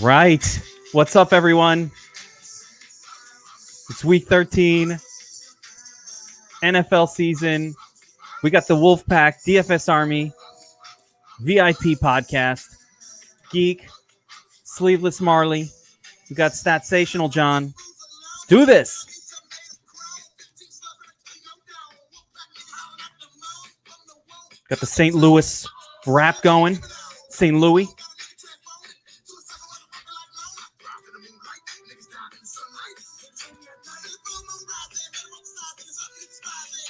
Right. What's up, everyone? It's week 13, NFL season. We got the Wolfpack, DFS Army, VIP podcast, Geek, Sleeveless Marley. We got Statsational John. Let's do this. Got the St. Louis rap going. St. Louis.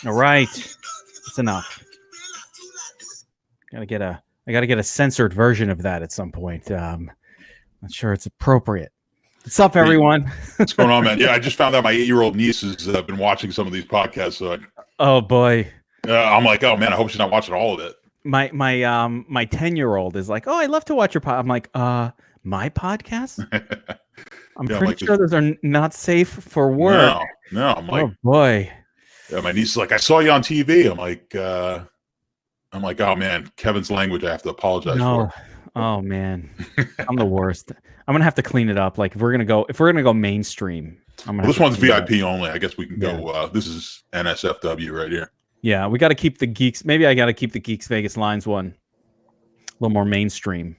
All right. That's enough. I gotta get a censored version of that at some point. Not sure it's appropriate. What's up, everyone? What's going on, man? Yeah, I just found out my 8-year-old niece has been watching some of these podcasts. So oh boy. I'm like, oh man, I hope she's not watching all of it. My 10-year-old is like, oh, I love to watch your podcast. I'm like, my podcast? I'm pretty sure those are not safe for work. No, I'm like, oh boy. Yeah, my niece is like, I saw you on TV. I'm like, oh man, Kevin's language I have to apologize for. Oh man, I'm the worst. I'm gonna have to clean it up. Like if we're gonna go mainstream, this one's VIP only. I guess we can go. This is NSFW right here. Yeah, we got to keep the Geeks. Maybe I got to keep the Geeks Vegas Lines one a little more mainstream.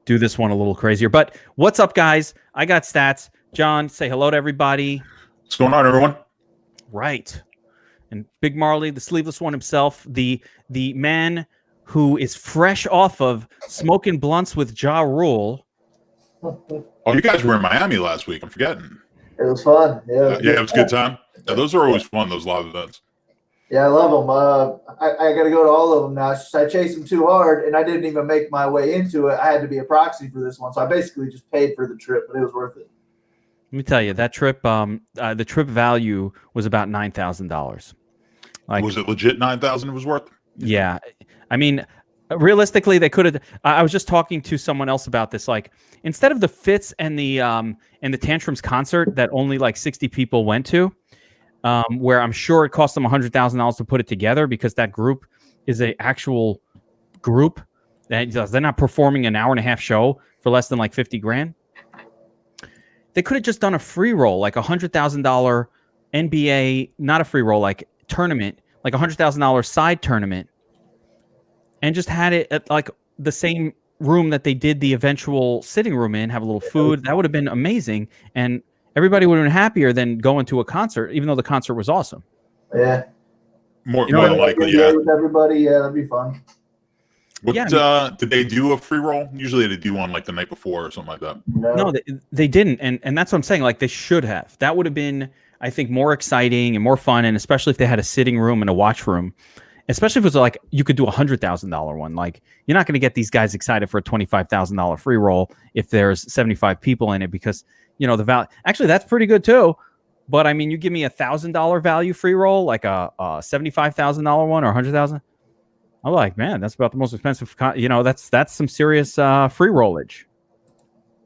Do this one a little crazier. But what's up, guys? I got stats. John, say hello to everybody. What's going on, everyone? Right. And Big Marley, the sleeveless one himself, the man who is fresh off of smoking blunts with Ja Rule. Oh, you guys were in Miami last week. I'm forgetting. It was fun. Yeah, it was a good time. Yeah, those are always fun, those live events. Yeah, I love them. I got to go to all of them now. I chased them too hard, and I didn't even make my way into it. I had to be a proxy for this one, so I basically just paid for the trip, but it was worth it. Let me tell you, that trip, the trip value was about $9,000. Like, was it legit $9,000 it was worth? Yeah. I mean, realistically, they could have. I was just talking to someone else about this. Like, instead of the Fitz and the Tantrums concert that only like 60 people went to, where I'm sure it cost them $100,000 to put it together because that group is an actual group. They're not performing an hour-and-a-half show for less than like $50,000. They could have just done a free roll, like $100,000 NBA, not a free roll, like tournament, like $100,000 side tournament, and just had it at like the same room that they did the eventual sitting room in, have a little food. That would have been amazing. And everybody would have been happier than going to a concert, even though the concert was awesome. Yeah. More than likely, yeah. With everybody, yeah, that'd be fun. Did they do a free roll? Usually they do one like the night before or something like that. No, they didn't. And that's what I'm saying. Like they should have. That would have been, I think, more exciting and more fun. And especially if they had a sitting room and a watch room, especially if it was like you could do $100,000 one. Like you're not going to get these guys excited for a $25,000 free roll if there's 75 people in it because, you know, the value. Actually, that's pretty good too. But I mean, you give me $1,000 value free roll, like a $75,000 one or $100,000. I'm like, man, that's about the most expensive. That's some serious free rollage.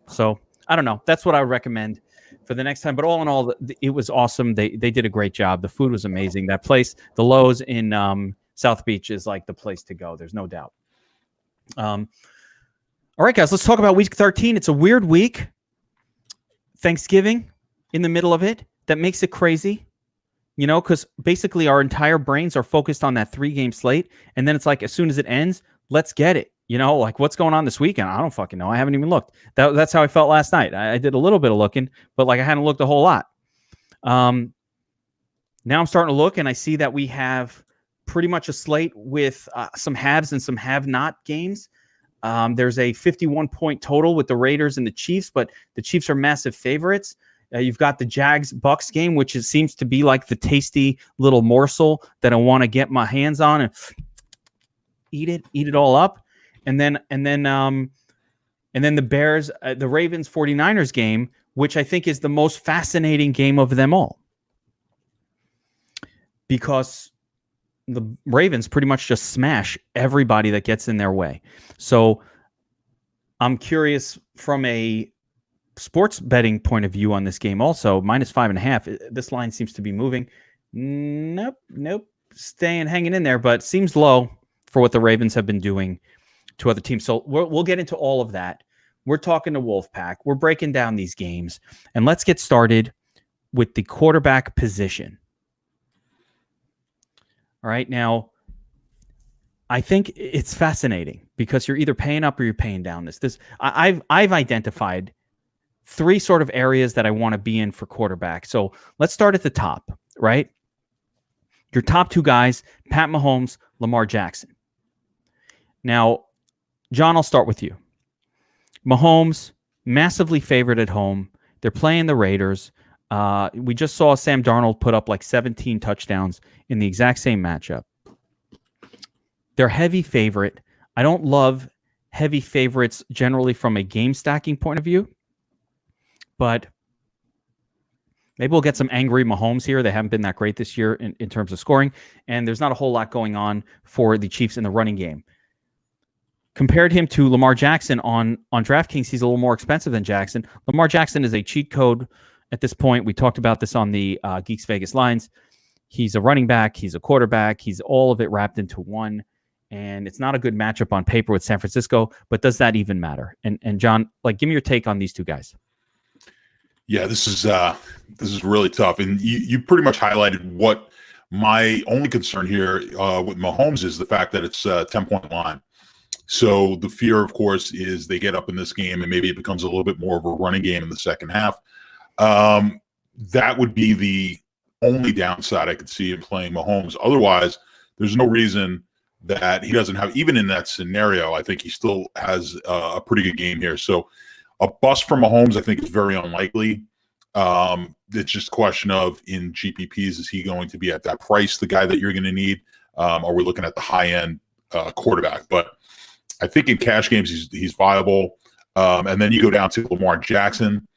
So I don't know. That's what I would recommend for the next time. But all in all, it was awesome. They did a great job. The food was amazing. That place, the Lowe's in South Beach, is like the place to go. There's no doubt. All right, guys, let's talk about week 13. It's a weird week. Thanksgiving in the middle of it. That makes it crazy. You know, because basically our entire brains are focused on that 3-game slate. And then it's like, as soon as it ends, let's get it. You know, like what's going on this weekend? I don't fucking know. I haven't even looked. That's how I felt last night. I did a little bit of looking, but like I hadn't looked a whole lot. Now I'm starting to look and I see that we have pretty much a slate with some haves and some have-not games. There's a 51-point total with the Raiders and the Chiefs, but the Chiefs are massive favorites. You've got the Jags-Bucks game, which seems to be like the tasty little morsel that I want to get my hands on and eat it all up. And then the Bears, the Ravens 49ers game, which I think is the most fascinating game of them all. Because the Ravens pretty much just smash everybody that gets in their way. So I'm curious from a sports betting point of view on this game also. -5.5. This line seems to be moving. Nope. Nope. Hanging in there, but seems low for what the Ravens have been doing to other teams. So we'll get into all of that. We're talking to Wolfpack. We're breaking down these games, and let's get started with the quarterback position. All right. Now, I think it's fascinating because you're either paying up or you're paying down. I've identified 3 sort of areas that I want to be in for quarterback. So let's start at the top, right? Your top 2 guys, Pat Mahomes, Lamar Jackson. Now, John, I'll start with you. Mahomes, massively favored at home. They're playing the Raiders. We just saw Sam Darnold put up like 17 touchdowns in the exact same matchup. They're heavy favorite. I don't love heavy favorites generally from a game stacking point of view, but maybe we'll get some angry Mahomes here. They haven't been that great this year in terms of scoring, and there's not a whole lot going on for the Chiefs in the running game. Compared him to Lamar Jackson on DraftKings, he's a little more expensive than Jackson. Lamar Jackson is a cheat code at this point. We talked about this on the Geeks Vegas lines. He's a running back. He's a quarterback. He's all of it wrapped into one. And it's not a good matchup on paper with San Francisco, but does that even matter? And John, give me your take on these 2 guys. Yeah, this is really tough. And you pretty much highlighted what my only concern here with Mahomes is the fact that it's a 10-point line. So the fear, of course, is they get up in this game and maybe it becomes a little bit more of a running game in the second half. That would be the only downside I could see in playing Mahomes. Otherwise, there's no reason that he doesn't have, even in that scenario, I think he still has a pretty good game here. So a bust for Mahomes, I think, is very unlikely. It's just a question of, in GPPs, is he going to be at that price, the guy that you're going to need? Are we looking at the high-end quarterback? But I think in cash games, he's viable. And then you go down to Lamar Jackson.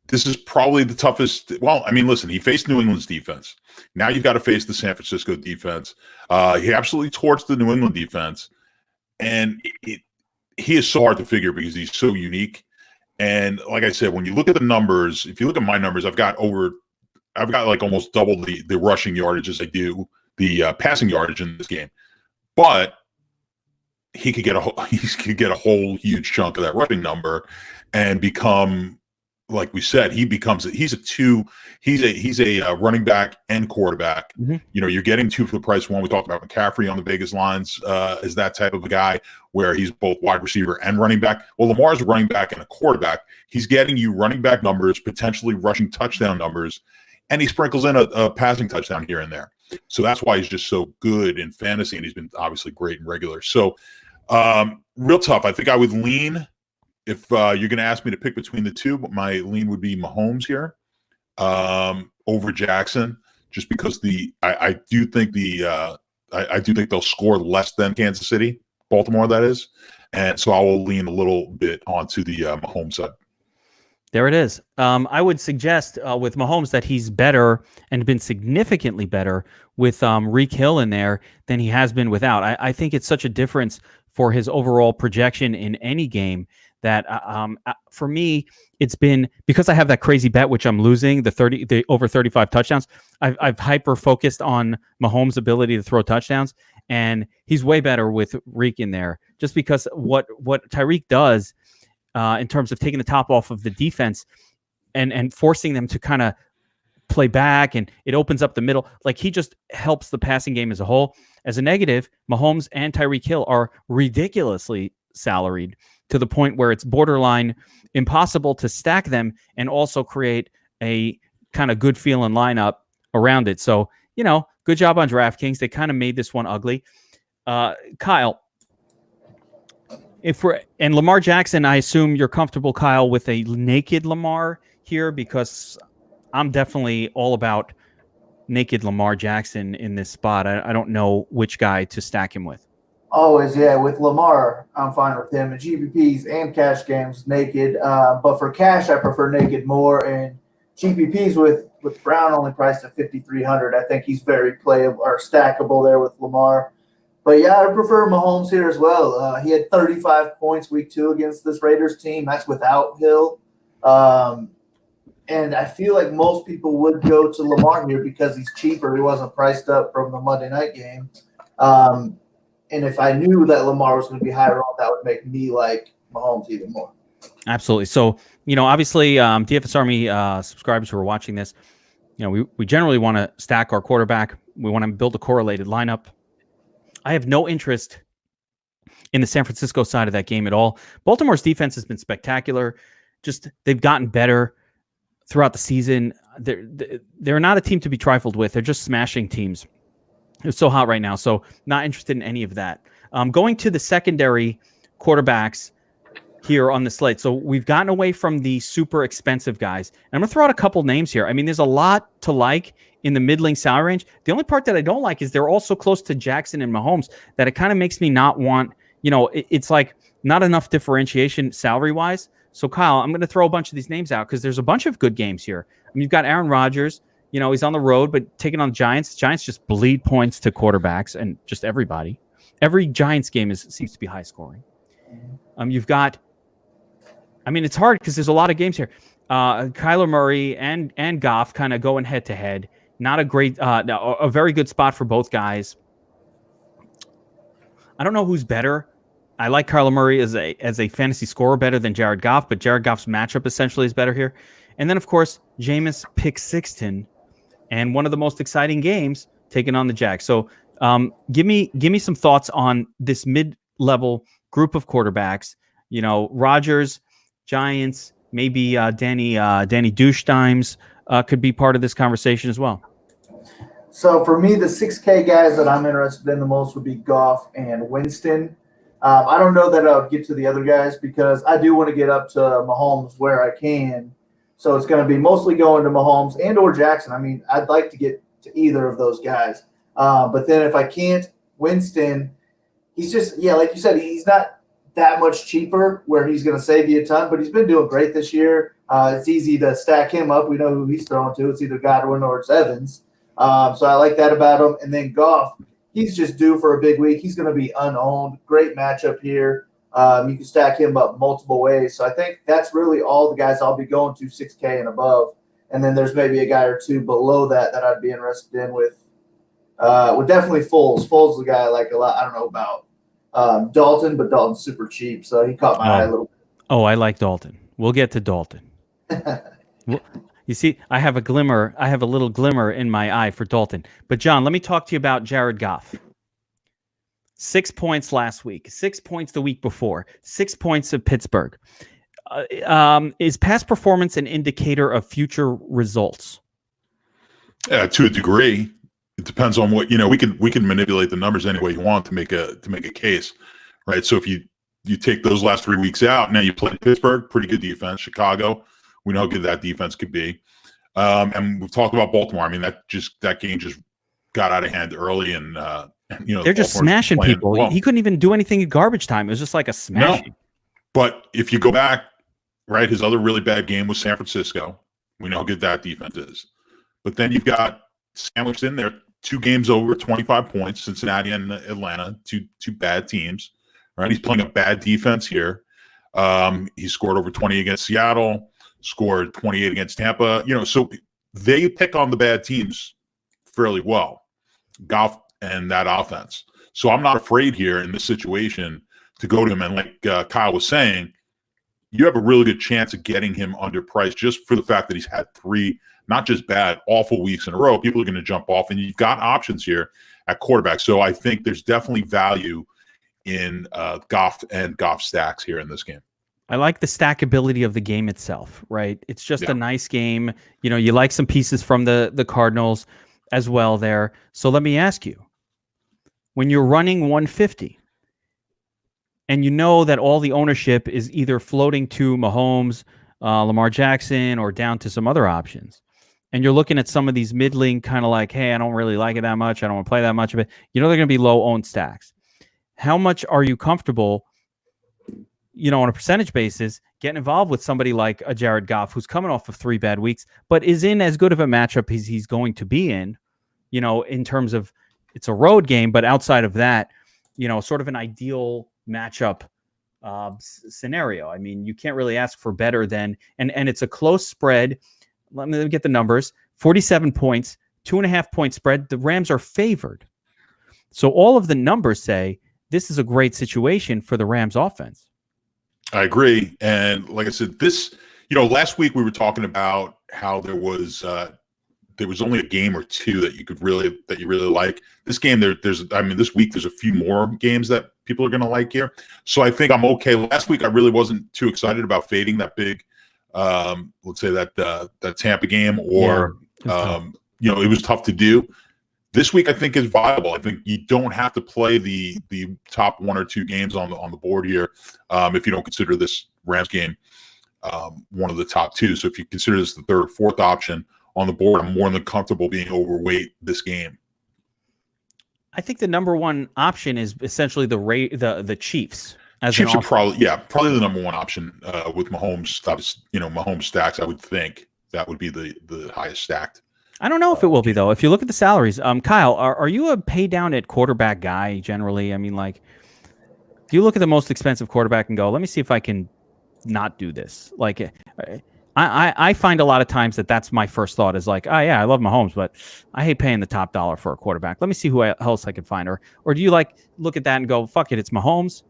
This is probably the toughest. Well, I mean, listen, he faced New England's defense. Now you've got to face the San Francisco defense. He absolutely torched the New England defense. And he is so hard to figure because he's so unique. And like I said, when you look at the numbers, if you look at my numbers, I've got like almost double the rushing yardage as I do the passing yardage in this game. But he could get a whole huge chunk of that rushing number and become, like we said, he's a running back and quarterback. Mm-hmm. You're getting 2 for the price of 1. We talked about McCaffrey on the Vegas lines as that type of a guy where he's both wide receiver and running back. Well, Lamar's a running back and a quarterback. He's getting you running back numbers, potentially rushing touchdown numbers, and he sprinkles in a passing touchdown here and there. So that's why he's just so good in fantasy, and he's been obviously great in regular. So real tough. I think I would lean, if you're going to ask me to pick between the 2, but my lean would be Mahomes here over Jackson, just because I do think they'll score less than Kansas City, Baltimore, that is. And so I will lean a little bit onto the Mahomes side. There it is. I would suggest with Mahomes that he's better and been significantly better with Reek Hill in there than he has been without. I think it's such a difference for his overall projection in any game that for me, it's been, because I have that crazy bet, which I'm losing, the over 35 touchdowns. I've hyper focused on Mahomes' ability to throw touchdowns, and he's way better with Reek in there, just because what Tyreek does in terms of taking the top off of the defense and forcing them to kind of play back, and it opens up the middle. Like, he just helps the passing game as a whole. As a negative, Mahomes and Tyreek Hill are ridiculously salaried to the point where it's borderline impossible to stack them and also create a kind of good feeling lineup around it. So, good job on DraftKings. They kind of made this one ugly. Kyle, and Lamar Jackson, I assume you're comfortable, Kyle, with a naked Lamar here, because I'm definitely all about naked Lamar Jackson in this spot. I don't know which guy to stack him with. Always, yeah. With Lamar, I'm fine with him. In GPPs and cash games, naked. But for cash, I prefer naked more. And GPPs with Brown only priced at $5,300. I think he's very playable or stackable there with Lamar. But yeah, I prefer Mahomes here as well. He had 35 points week 2 against this Raiders team. That's without Hill. And And I feel like most people would go to Lamar here because he's cheaper. He wasn't priced up from the Monday night game. And if I knew that Lamar was going to be higher on, that would make me like Mahomes even more. Absolutely. So, obviously, DFS Army subscribers who are watching this, we generally want to stack our quarterback. We want to build a correlated lineup. I have no interest in the San Francisco side of that game at all. Baltimore's defense has been spectacular. Just they've gotten better throughout the season. They're not a team to be trifled with. They're just smashing teams. It's so hot right now, so not interested in any of that. Going to the secondary quarterbacks here on the slate. So we've gotten away from the super expensive guys. And I'm going to throw out a couple names here. I mean, there's a lot to like in the middling salary range. The only part that I don't like is they're all so close to Jackson and Mahomes that it kind of makes me not want, it's like not enough differentiation salary-wise. So, Kyle, I'm going to throw a bunch of these names out because there's a bunch of good games here. I mean, you've got Aaron Rodgers. He's on the road, but taking on the Giants. Giants just bleed points to quarterbacks and just everybody. Every Giants game seems to be high scoring. You've got, it's hard because there's a lot of games here. Kyler Murray and Goff kind of going head to head. Not a great, a very good spot for both guys. I don't know who's better. I like Kyler Murray as a fantasy scorer better than Jared Goff, but Jared Goff's matchup essentially is better here. And then, of course, Jameis Pick-Sixton, and one of the most exciting games taking on the Jags. So give me some thoughts on this mid-level group of quarterbacks. Rodgers, Giants, maybe Danny Douche-Dimes could be part of this conversation as well. So for me, the 6K guys that I'm interested in the most would be Goff and Winston. I don't know that I'll get to the other guys because I do want to get up to Mahomes where I can. So it's going to be mostly going to Mahomes and or Jackson. I mean, I'd like to get to either of those guys. But then if I can't, Winston, he's just, like you said, he's not that much cheaper where he's going to save you a ton, but he's been doing great this year. It's easy to stack him up. We know who he's throwing to. It's either Godwin or it's Evans. So I like that about him. And then Goff, he's just due for a big week. He's going to be unowned. Great matchup here. You can stack him up multiple ways. So I think that's really all the guys I'll be going to 6K and above. And then there's maybe a guy or two below that I'd be interested in with definitely Foles. Foles is the guy I like a lot. I don't know about Dalton, but Dalton's super cheap. So he caught my eye a little bit. Oh, I like Dalton. We'll get to Dalton. You see, I have a little glimmer in my eye for Dalton. But John, let me talk to you about Jared Goff. 6 points last week, 6 points the week before, 6 points of Pittsburgh. Is past performance an indicator of future results? Yeah, to a degree. It depends on what we can manipulate the numbers any way you want to make a case, right? So if you take those last 3 weeks out, now you play Pittsburgh, pretty good defense. Chicago, we know how good that defense could be. And we've talked about Baltimore. I mean, that game just got out of hand early, and they're just smashing people. Well. He couldn't even do anything in garbage time. It was just like a smashing. No. But if you go back, right, his other really bad game was San Francisco. We know how good that defense is. But then you've got sandwiched in there 2 games over 25 points, Cincinnati and Atlanta, two bad teams. Right, he's playing a bad defense here. He scored over 20 against Seattle, scored 28 against Tampa. So they pick on the bad teams fairly well, Goff and that offense. So I'm not afraid here in this situation to go to him. And like Kyle was saying, you have a really good chance of getting him underpriced just for the fact that he's had 3, not just bad, awful weeks in a row. People are going to jump off, and you've got options here at quarterback. So I think there's definitely value in Goff and Goff stacks here in this game. I like the stackability of the game itself, right? It's just a nice game. You like some pieces from the Cardinals as well there. So let me ask you, when you're running 150 and you know that all the ownership is either floating to Mahomes, Lamar Jackson, or down to some other options, and you're looking at some of these middling kind of like, hey, I don't really like it that much. I don't want to play that much of it. They're going to be low owned stacks. How much are you comfortable, on a percentage basis, getting involved with somebody like a Jared Goff who's coming off of 3 bad weeks, but is in as good of a matchup as he's going to be in, in terms of it's a road game, but outside of that, sort of an ideal matchup scenario. I mean, you can't really ask for better than, and it's a close spread. let me get the numbers. 47 points, 2.5-point spread. The Rams are favored. So all of the numbers say this is a great situation for the Rams offense. I agree. And like I said, this, last week we were talking about how there was only a game or two that you really like. This game, this week there's a few more games that people are going to like here. So I think I'm okay. Last week I really wasn't too excited about fading that big, let's say that Tampa game, or it was tough to do. This week I think is viable. I think you don't have to play the top one or two games on the board here if you don't consider this Rams game one of the top two. So if you consider this the third or fourth option on the board, I'm more than comfortable being overweight this game. I think the number one option is essentially the Chiefs. Chiefs are probably the number one option with Mahomes. Mahomes stacks. I would think that would be the highest stacked. I don't know if it will be though. If you look at the salaries, Kyle, are you a pay down at quarterback guy generally? I mean, like, do you look at the most expensive quarterback and go, let me see if I can not do this? Like, I find a lot of times that's my first thought is like, oh yeah, I love Mahomes, but I hate paying the top dollar for a quarterback. Let me see who else I can find. Or do you like look at that and go, fuck it, it's Mahomes.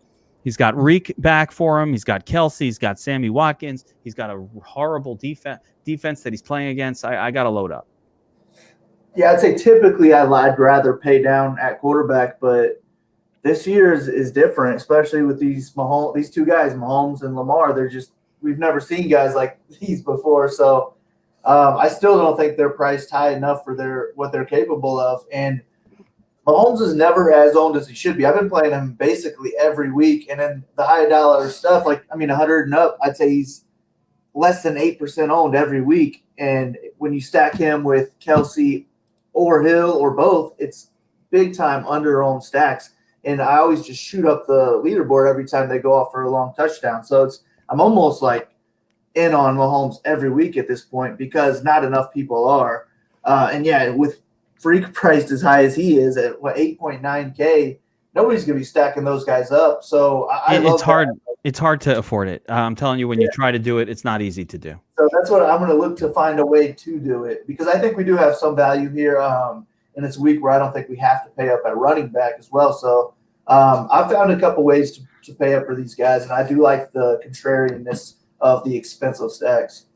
He's got Reek back for him. He's got Kelsey. He's got Sammy Watkins. He's got a horrible defense that he's playing against. I got to load up. Yeah, I'd say typically I'd rather pay down at quarterback, but this year is different, especially with these two guys, Mahomes and Lamar. We've never seen guys like these before, so I still don't think they're priced high enough for what they're capable of. And Mahomes is never as owned as he should be. I've been playing him basically every week, and then the high dollar stuff, 100 and up, I'd say he's less than 8% owned every week. And when you stack him with Kelsey or Hill or both, it's big time under-owned stacks. And I always just shoot up the leaderboard every time they go off for a long touchdown. So I'm almost like in on Mahomes every week at this point because not enough people are. With Freak priced as high as he is at 8.9K, nobody's going to be stacking those guys up. So it's hard. It's hard to afford it. I'm telling you, when you try to do it, it's not easy to do. So that's what I'm going to look to find a way to do it because I think we do have some value here. And it's a week where I don't think we have to pay up at running back as well. So I've found a couple ways to pay up for these guys, and I do like the contrarianness of the expensive stacks.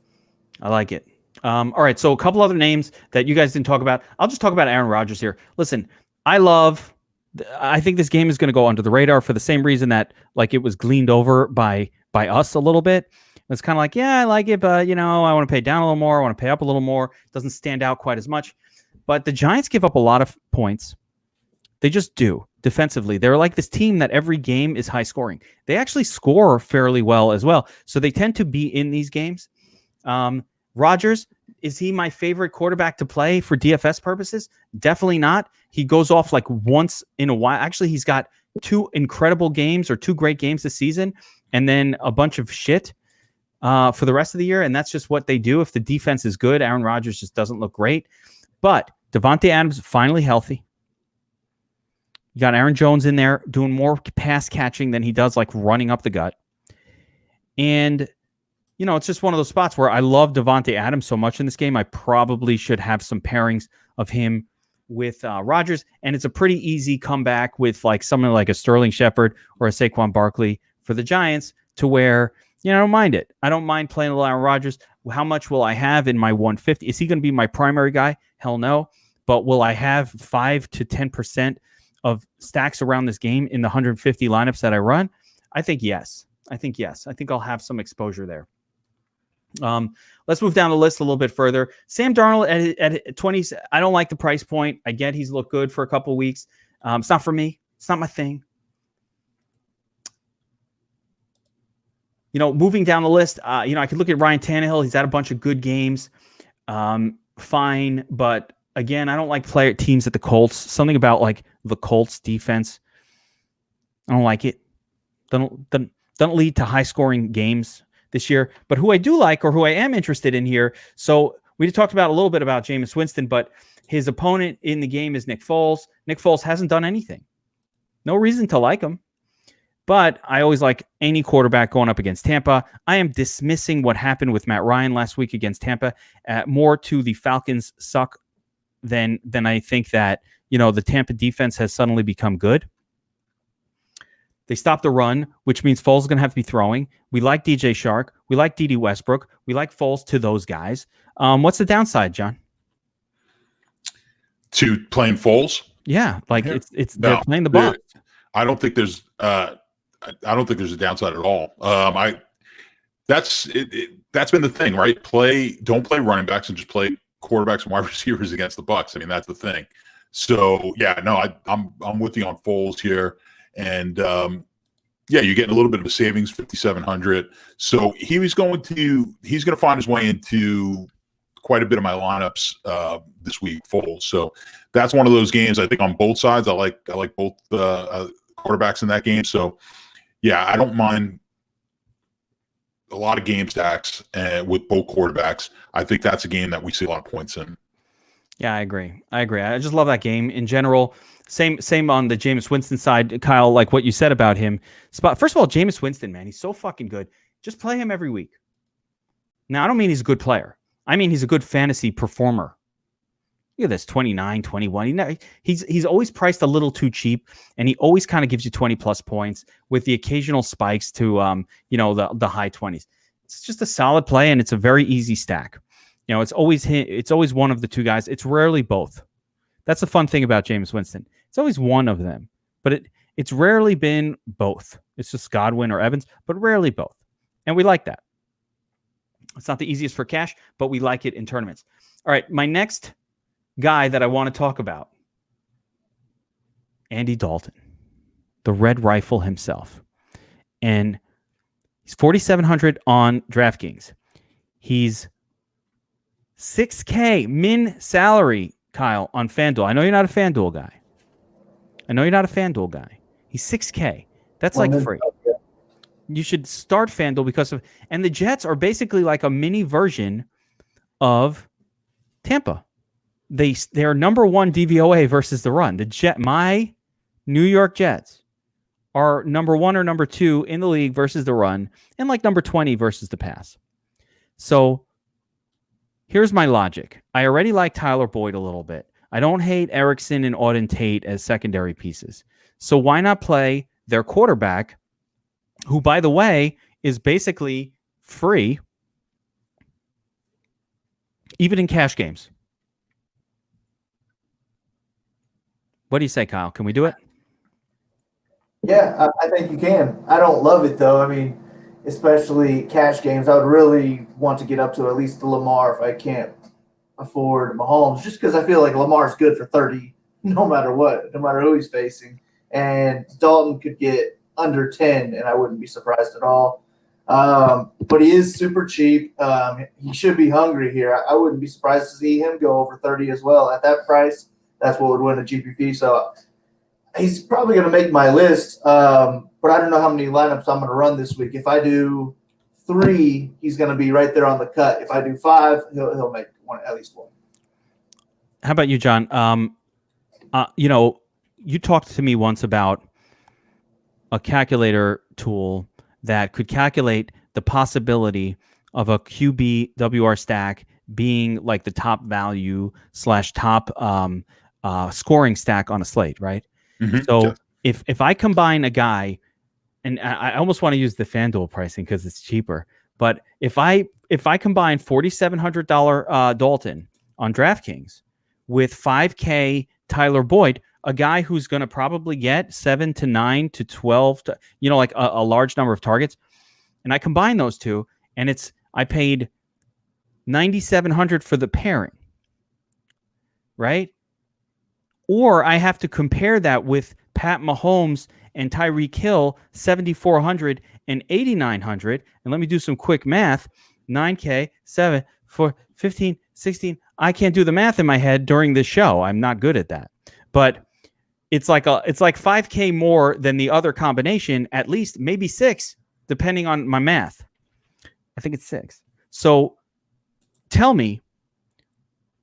I like it. All right, so a couple other names that you guys didn't talk about. I'll just talk about Aaron Rodgers here. Listen, I think this game is going to go under the radar for the same reason that it was gleaned over by us a little bit. It's kind of like, yeah, I like it, but I want to pay down a little more. I want to pay up a little more. It doesn't stand out quite as much. But the Giants give up a lot of points. They just do defensively. They're like this team that every game is high scoring. They actually score fairly well as well. So they tend to be in these games. Rodgers, is he my favorite quarterback to play for DFS purposes? Definitely not. He goes off once in a while. Actually, he's got two incredible games or two great games this season and then a bunch of shit for the rest of the year. And that's just what they do. If the defense is good, Aaron Rodgers just doesn't look great. But Devontae Adams finally healthy. You got Aaron Jones in there doing more pass catching than he does running up the gut. And it's just one of those spots where I love Devontae Adams so much in this game. I probably should have some pairings of him with Rodgers. And it's a pretty easy comeback with someone like a Sterling Shepard or a Saquon Barkley for the Giants to where, I don't mind it. I don't mind playing a little Aaron Rodgers. How much will I have in my 150? Is he going to be my primary guy? Hell no. But will I have 5 to 10% of stacks around this game in the 150 lineups that I run? I think yes. I think I'll have some exposure there. Let's move down the list a little bit further. Sam Darnold at 20. I don't like the price point. I get he's looked good for a couple of weeks. It's not for me. It's not my thing. Moving down the list, I could look at Ryan Tannehill. He's had a bunch of good games. Fine. But again, I don't like teams at the Colts. Something about the Colts defense. I don't like it. Doesn't lead to high scoring games this year. But who I do like, or who I am interested in here. So we talked about a little bit about Jameis Winston, but his opponent in the game is Nick Foles. Nick Foles hasn't done anything. No reason to like him. But I always like any quarterback going up against Tampa. I am dismissing what happened with Matt Ryan last week against Tampa. More to the Falcons suck than I think that, the Tampa defense has suddenly become good. They stopped the run, which means Foles is going to have to be throwing. We like DJ Shark. We like D.D. Westbrook. We like Foles to those guys. What's the downside, John? To playing Foles? Yeah, they're playing the Bucs. I don't think there's a downside at all. That's been the thing, right? Don't play running backs and just play quarterbacks and wide receivers against the Bucs. I mean, that's the thing. So yeah, no, I'm with you on Foles here, and you're getting a little bit of a savings, 5,700. So he's going to find his way into quite a bit of my lineups this week, Foles. So that's one of those games. I think on both sides, I like both quarterbacks in that game. So yeah, I don't mind a lot of game stacks with both quarterbacks. I think that's a game that we see a lot of points in. Yeah, I agree. I just love that game in general. Same on the Jameis Winston side, Kyle, like what you said about him. First of all, Jameis Winston, man, he's so fucking good. Just play him every week. Now, I don't mean he's a good player. I mean he's a good fantasy performer. Look at this, 29, 21. He's always priced a little too cheap, and he always kind of gives you 20-plus points with the occasional spikes to the high 20s. It's just a solid play, and it's a very easy stack. It's always one of the two guys. It's rarely both. That's the fun thing about Jameis Winston. It's always one of them, but it's rarely been both. It's just Godwin or Evans, but rarely both. And we like that. It's not the easiest for cash, but we like it in tournaments. All right, my next guy that I want to talk about, Andy Dalton, the Red Rifle himself. And he's 4,700 on DraftKings. He's 6K min salary, Kyle, on FanDuel. I know you're not a FanDuel guy. He's 6K. That's like free. You should start FanDuel and the Jets are basically like a mini version of Tampa. They are number one DVOA versus the run. My New York Jets are number one or number two in the league versus the run, and like number 20 versus the pass. So here's my logic. I already like Tyler Boyd a little bit. I don't hate Erickson and Auden Tate as secondary pieces. So why not play their quarterback, who, by the way, is basically free, even in cash games? What do you say, Kyle? Can we do it? Yeah, I think you can. I don't love it, though. I mean, especially cash games, I would really want to get up to at least the Lamar if I can't afford Mahomes, just because I feel like Lamar's good for 30 no matter what, no matter who he's facing. And Dalton could get under 10, and I wouldn't be surprised at all. But he is super cheap. He should be hungry here. I wouldn't be surprised to see him go over 30 as well. At that price, that's what would win a GPP. So he's probably going to make my list, but I don't know how many lineups I'm going to run this week. If I do 3, he's going to be right there on the cut. If I do 5, he'll make one, at least one. How about you, John? You talked to me once about a calculator tool that could calculate the possibility of a QB WR stack being like the top value / top scoring stack on a slate, right? Mm-hmm. So if I combine a guy, and I almost want to use the FanDuel pricing because it's cheaper, but if I combine $4,700 Dalton on DraftKings with 5K Tyler Boyd, a guy who's going to probably get 7 to 9 to 12 to, like a large number of targets, and I combine those two, and I paid $9,700 for the pairing, right? Or I have to compare that with Pat Mahomes and Tyreek Hill, 7,400 and 8,900. And let me do some quick math. 9K, 7, 4, 15, 16. I can't do the math in my head during this show. I'm not good at that. But it's like 5K more than the other combination, at least maybe 6, depending on my math. I think it's 6. So tell me,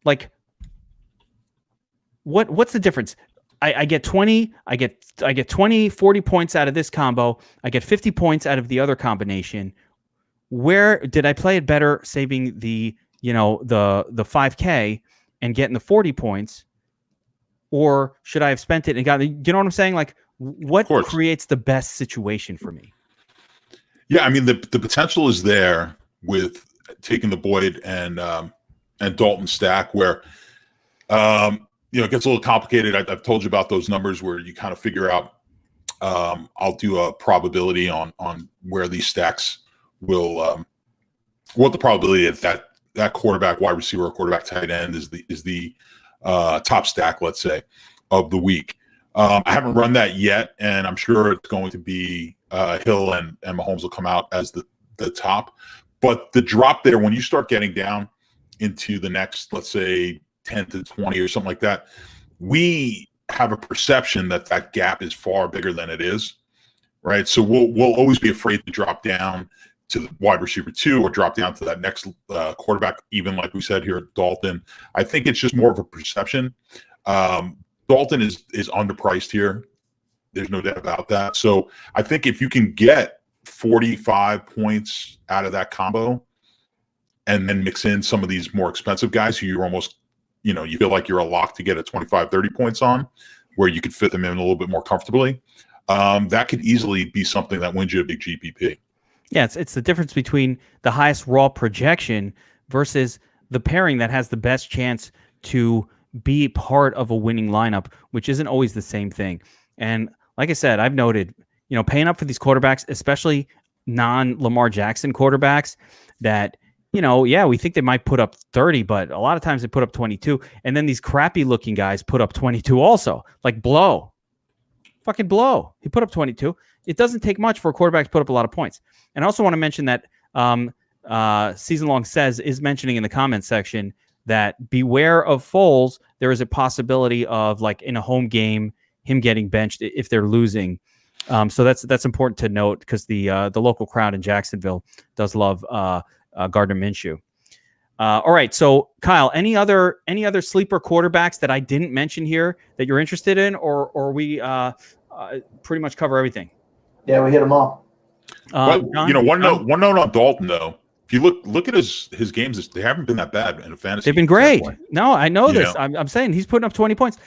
like, what's the difference? I get 20, I get 20, 40 points out of this combo. I get 50 points out of the other combination. Where did I play it better saving the 5K and getting the 40 points? Or should I have spent it and got, you know what I'm saying? Like, what creates the best situation for me? Yeah, I mean, the potential is there with taking the Boyd and Dalton stack where it gets a little complicated. I've told you about those numbers where you kind of figure out. I'll do a probability on where these stacks will, what the probability of that quarterback, wide receiver, or quarterback, tight end is the top stack, let's say, of the week. I haven't run that yet, and I'm sure it's going to be Hill and Mahomes will come out as the top. But the drop there, when you start getting down into the next, let's say, 10 to 20 or something like that, we have a perception that gap is far bigger than it is, right? So we'll always be afraid to drop down to the wide receiver 2 or drop down to that next quarterback, even like we said here, Dalton. I think it's just more of a perception. Dalton is underpriced here. There's no doubt about that. So I think if you can get 45 points out of that combo and then mix in some of these more expensive guys who you're almost, you feel like you're a lock to get a 25, 30 points on, where you could fit them in a little bit more comfortably, that could easily be something that wins you a big GPP. Yeah, it's the difference between the highest raw projection versus the pairing that has the best chance to be part of a winning lineup, which isn't always the same thing. And like I said, I've noted, paying up for these quarterbacks, especially non-Lamar Jackson quarterbacks that, we think they might put up 30, but a lot of times they put up 22. And then these crappy looking guys put up 22 also, like fucking Blow. He put up 22. It doesn't take much for a quarterback to put up a lot of points. And I also want to mention that Season Long Says is mentioning in the comments section that beware of Foles. There is a possibility of, like, in a home game, him getting benched if they're losing. So that's important to note because the local crowd in Jacksonville does love Gardner Minshew. All right, so Kyle, any other sleeper quarterbacks that I didn't mention here that you're interested in, or we pretty much cover everything? Yeah, we hit them all. One note on Dalton though. If you look at his games, they haven't been that bad in a fantasy. They've been great. standpoint. No, I know this. I'm saying he's putting up 20 points.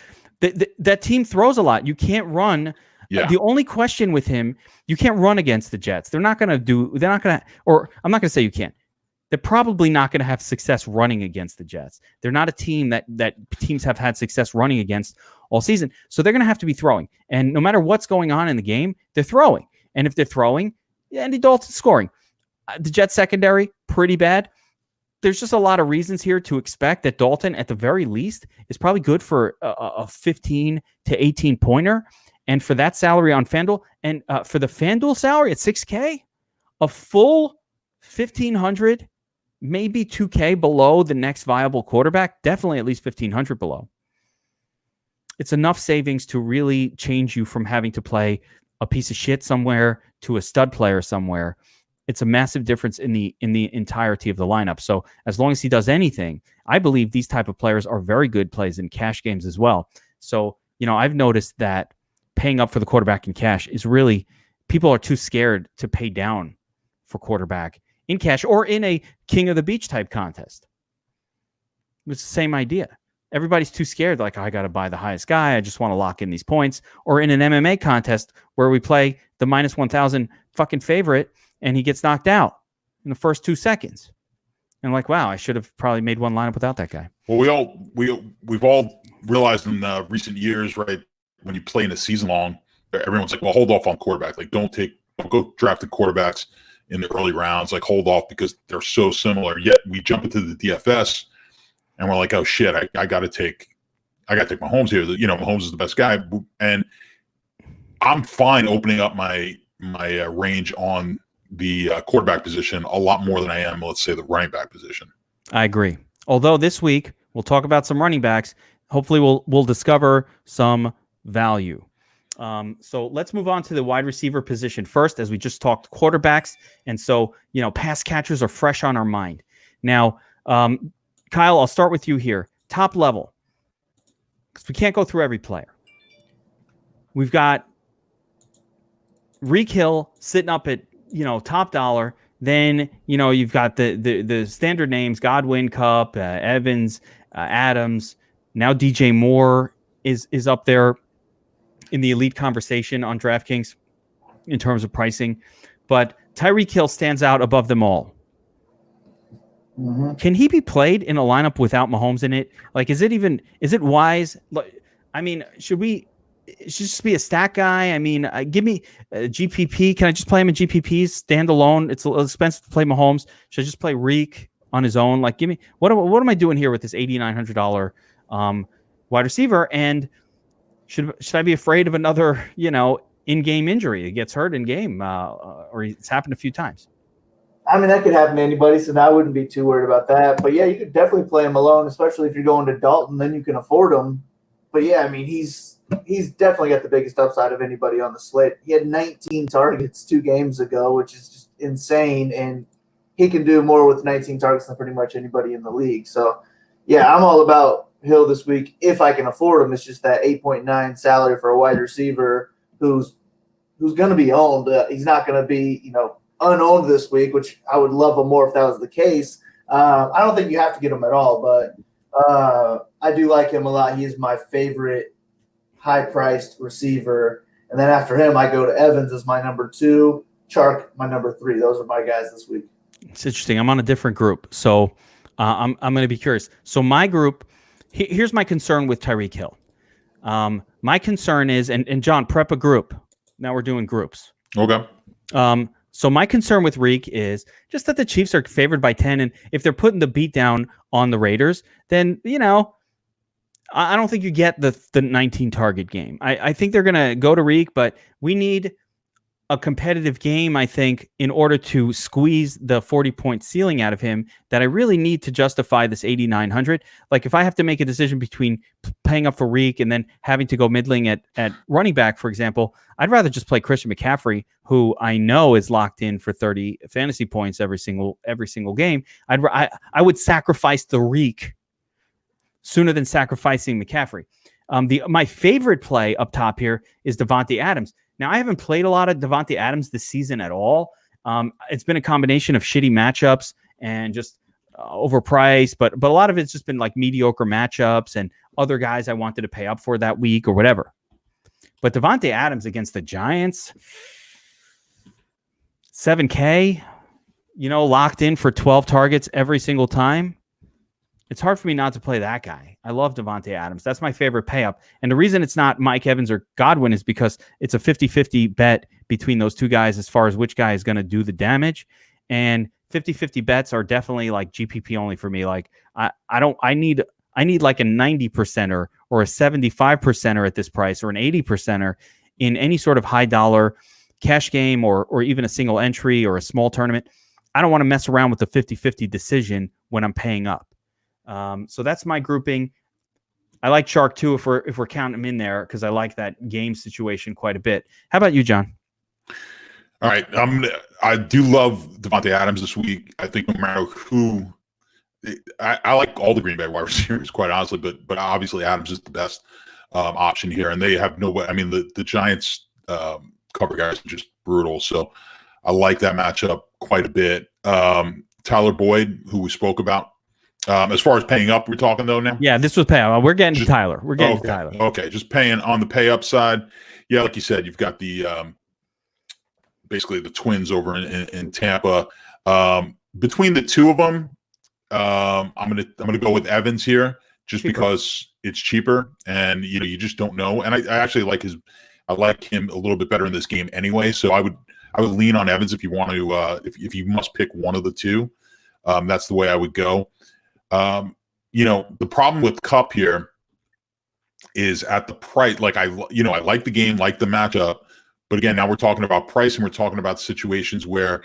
That team throws a lot. You can't run. Yeah. The only question with him, you can't run against the Jets. I'm not going to say you can't. They're probably not going to have success running against the Jets. They're not a team that teams have had success running against all season. So they're going to have to be throwing. And no matter what's going on in the game, they're throwing. And if they're throwing, Andy Dalton's scoring. The Jets secondary, pretty bad. There's just a lot of reasons here to expect that Dalton, at the very least, is probably good for a 15 to 18 pointer. And for that salary on FanDuel, and for the FanDuel salary at $6K, a full 1,500, maybe 2K below the next viable quarterback, definitely at least 1,500 below. It's enough savings to really change you from having to play a piece of shit somewhere to a stud player somewhere. It's a massive difference in the entirety of the lineup. So as long as he does anything, I believe these type of players are very good plays in cash games as well. So, I've noticed that paying up for the quarterback in cash is really, people are too scared to pay down for quarterback in cash or in a King of the Beach type contest. It's the same idea. Everybody's too scared. Like, I got to buy the highest guy. I just want to lock in these points. Or in an MMA contest where we play the minus 1,000 fucking favorite and he gets knocked out in the first 2 seconds. And like, wow, I should have probably made one lineup without that guy. Well, we've all realized in recent years, right, when you play in a season long, everyone's like, well, hold off on quarterback. Like, don't go drafting quarterbacks in the early rounds. Like, hold off because they're so similar. Yet we jump into the DFS and we're like, oh shit, I got to take Mahomes here. Mahomes is the best guy, and I'm fine opening up my range on the quarterback position a lot more than I am, let's say, the running back position. I agree. Although this week we'll talk about some running backs. Hopefully we'll discover some value. So let's move on to the wide receiver position first, as we just talked quarterbacks. And so, pass catchers are fresh on our mind. Now, Kyle, I'll start with you here. Top level, because we can't go through every player. we've got Reek Hill sitting up at, top dollar. Then, you've got the standard names, Godwin, Kupp, Evans, Adams. Now DJ Moore is up there in the elite conversation on DraftKings in terms of pricing. But Tyreek Hill stands out above them all. Mm-hmm. Can he be played in a lineup without Mahomes in it? Like, is it wise? I mean, should it just be a stack guy? I mean, give me a GPP. Can I just play him in GPPs, stand alone? It's a little expensive to play Mahomes. Should I just play Reek on his own? Like, give me what am I doing here with this $8,900 wide receiver? And should I be afraid of another, in-game injury? He gets hurt in game, or it's happened a few times. I mean, that could happen to anybody, so I wouldn't be too worried about that. But, yeah, you could definitely play him alone, especially if you're going to Dalton, then you can afford him. But, yeah, I mean, he's definitely got the biggest upside of anybody on the slate. He had 19 targets 2 games ago, which is just insane, and he can do more with 19 targets than pretty much anybody in the league. So, yeah, I'm all about Hill this week if I can afford him. It's just that 8.9 salary for a wide receiver who's going to be owned. He's not going to be, unowned this week, which I would love him more if that was the case. I don't think you have to get him at all, but I do like him a lot. He is my favorite high-priced receiver. And then after him, I go to Evans as my number 2, Chark my number 3. Those are my guys this week. It's interesting. I'm on a different group, so I'm going to be curious. So my group, here's my concern with Tyreek Hill. My concern is, and John, prep a group. Now we're doing groups. Okay. So my concern with Reek is just that the Chiefs are favored by 10, and if they're putting the beat down on the Raiders, then, I don't think you get the 19 target game. I think they're going to go to Reek, but we need a competitive game, I think, in order to squeeze the 40-point ceiling out of him, that I really need to justify this 8,900. Like, if I have to make a decision between paying up for Reek and then having to go middling at running back, for example, I'd rather just play Christian McCaffrey, who I know is locked in for 30 fantasy points every single game. I would sacrifice the Reek sooner than sacrificing McCaffrey. My favorite play up top here is Davante Adams. Now, I haven't played a lot of Davante Adams this season at all. It's been a combination of shitty matchups and just overpriced, but a lot of it's just been like mediocre matchups and other guys I wanted to pay up for that week or whatever. But Davante Adams against the Giants, $7K, locked in for 12 targets every single time. It's hard for me not to play that guy. I love Davante Adams. That's my favorite pay up. And the reason it's not Mike Evans or Godwin is because it's a 50-50 bet between those two guys as far as which guy is going to do the damage. And 50-50 bets are definitely like GPP only for me. Like I need like a 90%er or a 75%er at this price, or an 80%er in any sort of high dollar cash game or even a single entry or a small tournament. I don't want to mess around with the 50-50 decision when I'm paying up. So that's my grouping. I like Chark too if we're counting him in there, because I like that game situation quite a bit. How about you, John? All right. I do love Davante Adams this week. I think no matter who, I like all the Green Bay wide receivers, quite honestly, but obviously Adams is the best option here, and they have no way. I mean, the Giants cover guys are just brutal, so I like that matchup quite a bit. Tyler Boyd, who we spoke about. As far as paying up, we're talking though now? Yeah, this was pay up. We're getting to Tyler. We're getting to Tyler. Okay, just paying on the pay up side. Yeah, like you said, you've got the basically the Twins over in Tampa. Between the two of them, I'm gonna go with Evans here, just because it's cheaper, and you just don't know. And I actually like him a little bit better in this game anyway. So I would lean on Evans if you want to if you must pick one of the two. That's the way I would go. The problem with Kupp here is at the price. Like I like the game, like the matchup, but again, now we're talking about price, and we're talking about situations where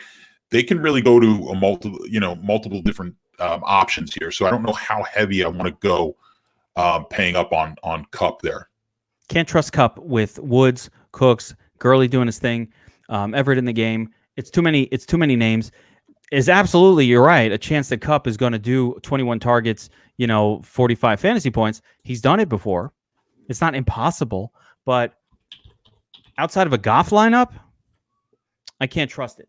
they can really go to a multiple different options here. So I don't know how heavy I want to go paying up on Kupp there. Can't trust Kupp with Woods, Cooks, Gurley doing his thing, Everett in the game. It's too many names. Is absolutely, you're right, a chance that Kupp is going to do 21 targets, 45 fantasy points. He's done it before. It's not impossible, but outside of a Goff lineup, I can't trust it.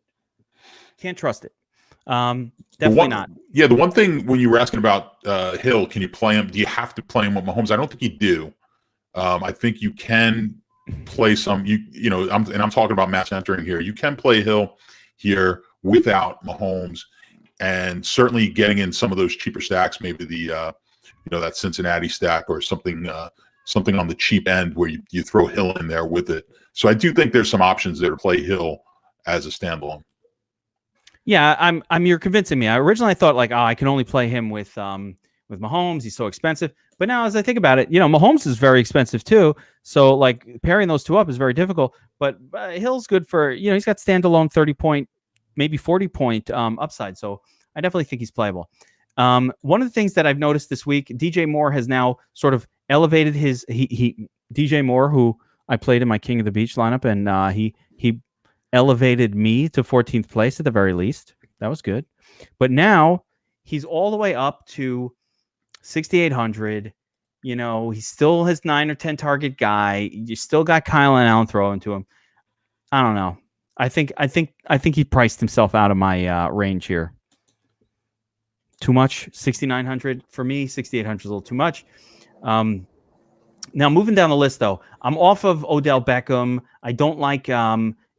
Can't trust it. Definitely not. Yeah, the one thing when you were asking about Hill, can you play him? Do you have to play him with Mahomes? I don't think you do. I think you can play some. I'm talking about match entering here. You can play Hill here without Mahomes, and certainly getting in some of those cheaper stacks, maybe the that Cincinnati stack or something on the cheap end where you throw Hill in there with it. So I do think there's some options there to play Hill as a standalone. Yeah, you're convincing me. Originally I thought I can only play him with Mahomes. He's so expensive. But now as I think about it, Mahomes is very expensive too. So pairing those two up is very difficult. But Hill's good for, he's got standalone 30-point, maybe 40-point upside. So I definitely think he's playable. One of the things that I've noticed this week, DJ Moore has now sort of elevated his DJ Moore, who I played in my King of the Beach lineup, and he elevated me to 14th place at the very least. That was good. But now he's all the way up to 6,800. He still has 9 or 10 target guy. You still got Kyle and Allen throwing to him. I don't know. I think he priced himself out of my range here. Too much. 6,900 for me. 6,800 is a little too much. Now moving down the list though, I'm off of Odell Beckham. I don't like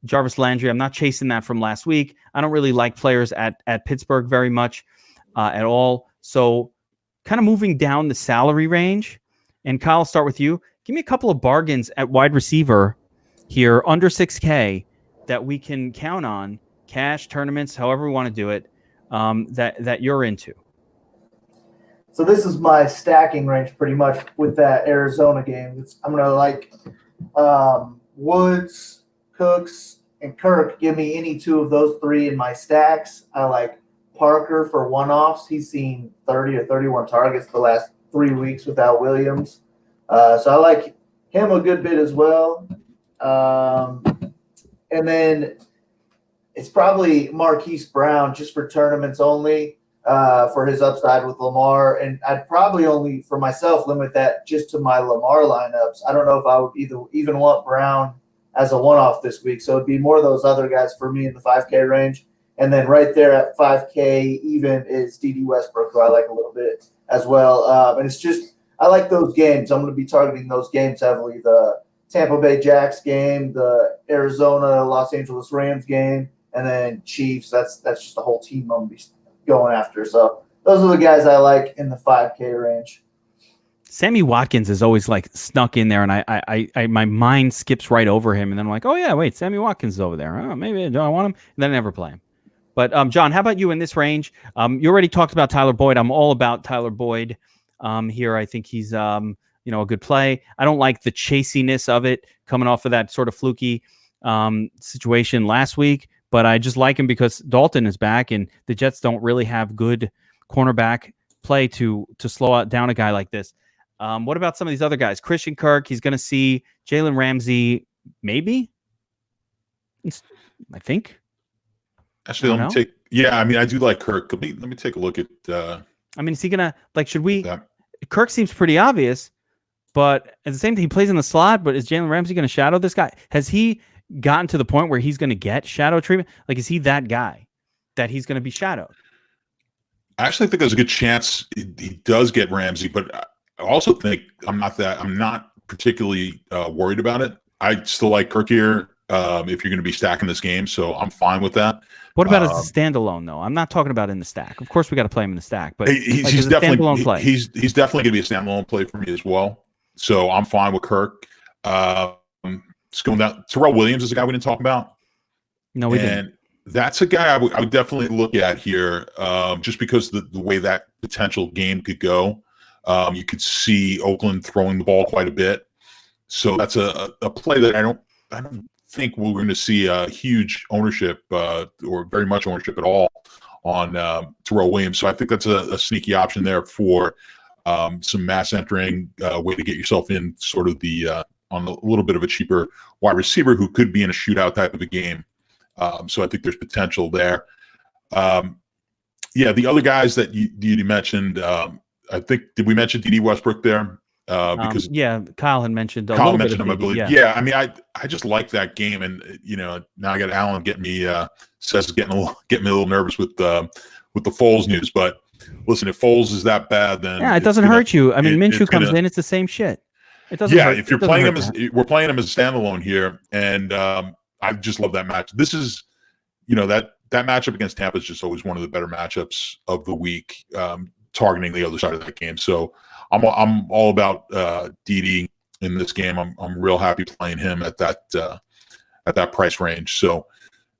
Jarvis Landry. I'm not chasing that from last week. I don't really like players at Pittsburgh very much at all. So kind of moving down the salary range. And Kyle, I'll start with you. Give me a couple of bargains at wide receiver here under 6K that we can count on, cash, tournaments, however we want to do it, that you're into. So this is my stacking range pretty much with that Arizona game. I'm going to like Woods, Cooks, and Kirk. Give me any two of those three in my stacks. I like Parker for one-offs. He's seen 30 or 31 targets the last 3 weeks without Williams. So I like him a good bit as well. And then it's probably Marquise Brown just for tournaments only for his upside with Lamar. And I'd probably only, for myself, limit that just to my Lamar lineups. I don't know if I would even want Brown as a one-off this week. So it'd be more of those other guys for me in the 5K range. And then right there at 5K even is D.D. Westbrook, who I like a little bit as well. And it's just I like those games. I'm going to be targeting those games heavily. The Tampa Bay Jacks game, the Arizona Los Angeles Rams game, and then Chiefs. That's just the whole team I'm going to be going after. So those are the guys I like in the 5K range. Sammy Watkins is always snuck in there, and I my mind skips right over him, and then I'm like, oh yeah, wait, Sammy Watkins is over there. Oh, maybe I want him, and then I never play him. But John, how about you in this range? You already talked about Tyler Boyd. I'm all about Tyler Boyd here. I think he's a good play. I don't like the chasiness of it coming off of that sort of fluky situation last week, but I just like him because Dalton is back, and the Jets don't really have good cornerback play to slow down a guy like this. What about some of these other guys? Christian Kirk, he's going to see Jalen Ramsey, maybe. I think. Actually, let me take. Yeah, I mean, I do like Kirk. Let me take a look at. I mean, is he gonna should we? Yeah. Kirk seems pretty obvious, but at the same time, he plays in the slot. But is Jalen Ramsey going to shadow this guy? Has he gotten to the point where he's going to get shadow treatment? Is he that guy that he's going to be shadowed? I actually think there's a good chance he does get Ramsey, but I also think I'm not particularly worried about it. I still like Kirk here if you're going to be stacking this game, so I'm fine with that. What about as a standalone, though? I'm not talking about in the stack. Of course, we got to play him in the stack, but he's definitely play. He's definitely going to be a standalone play for me as well. So I'm fine with Kirk. Just going down. Terrell Williams is a guy we didn't talk about. No, we didn't. That's a guy I would definitely look at here, just because the way that potential game could go. You could see Oakland throwing the ball quite a bit, so that's a play that I don't think we're going to see a huge ownership or very much ownership at all on Terrell Williams. So I think that's a sneaky option there for some mass entering way to get yourself in sort of on a little bit of a cheaper wide receiver who could be in a shootout type of a game. So I think there's potential there. The other guys that you mentioned, I think, did we mention D.D. Westbrook there? because Kyle had mentioned a Kyle little mentioned bit him, I of believe. Biggie, Yeah, I mean, I just like that game, and now I got Alan getting me getting me a little nervous with the Foles news. But listen, if Foles is that bad, then it doesn't hurt you. I mean, Minshew comes in, it's the same shit. It doesn't hurt. If you're playing him we're playing him as a standalone here, and I just love that match. This is, that matchup against Tampa is just always one of the better matchups of the week, targeting the other side of that game. So I'm all about DD in this game. I'm real happy playing him at that price range. So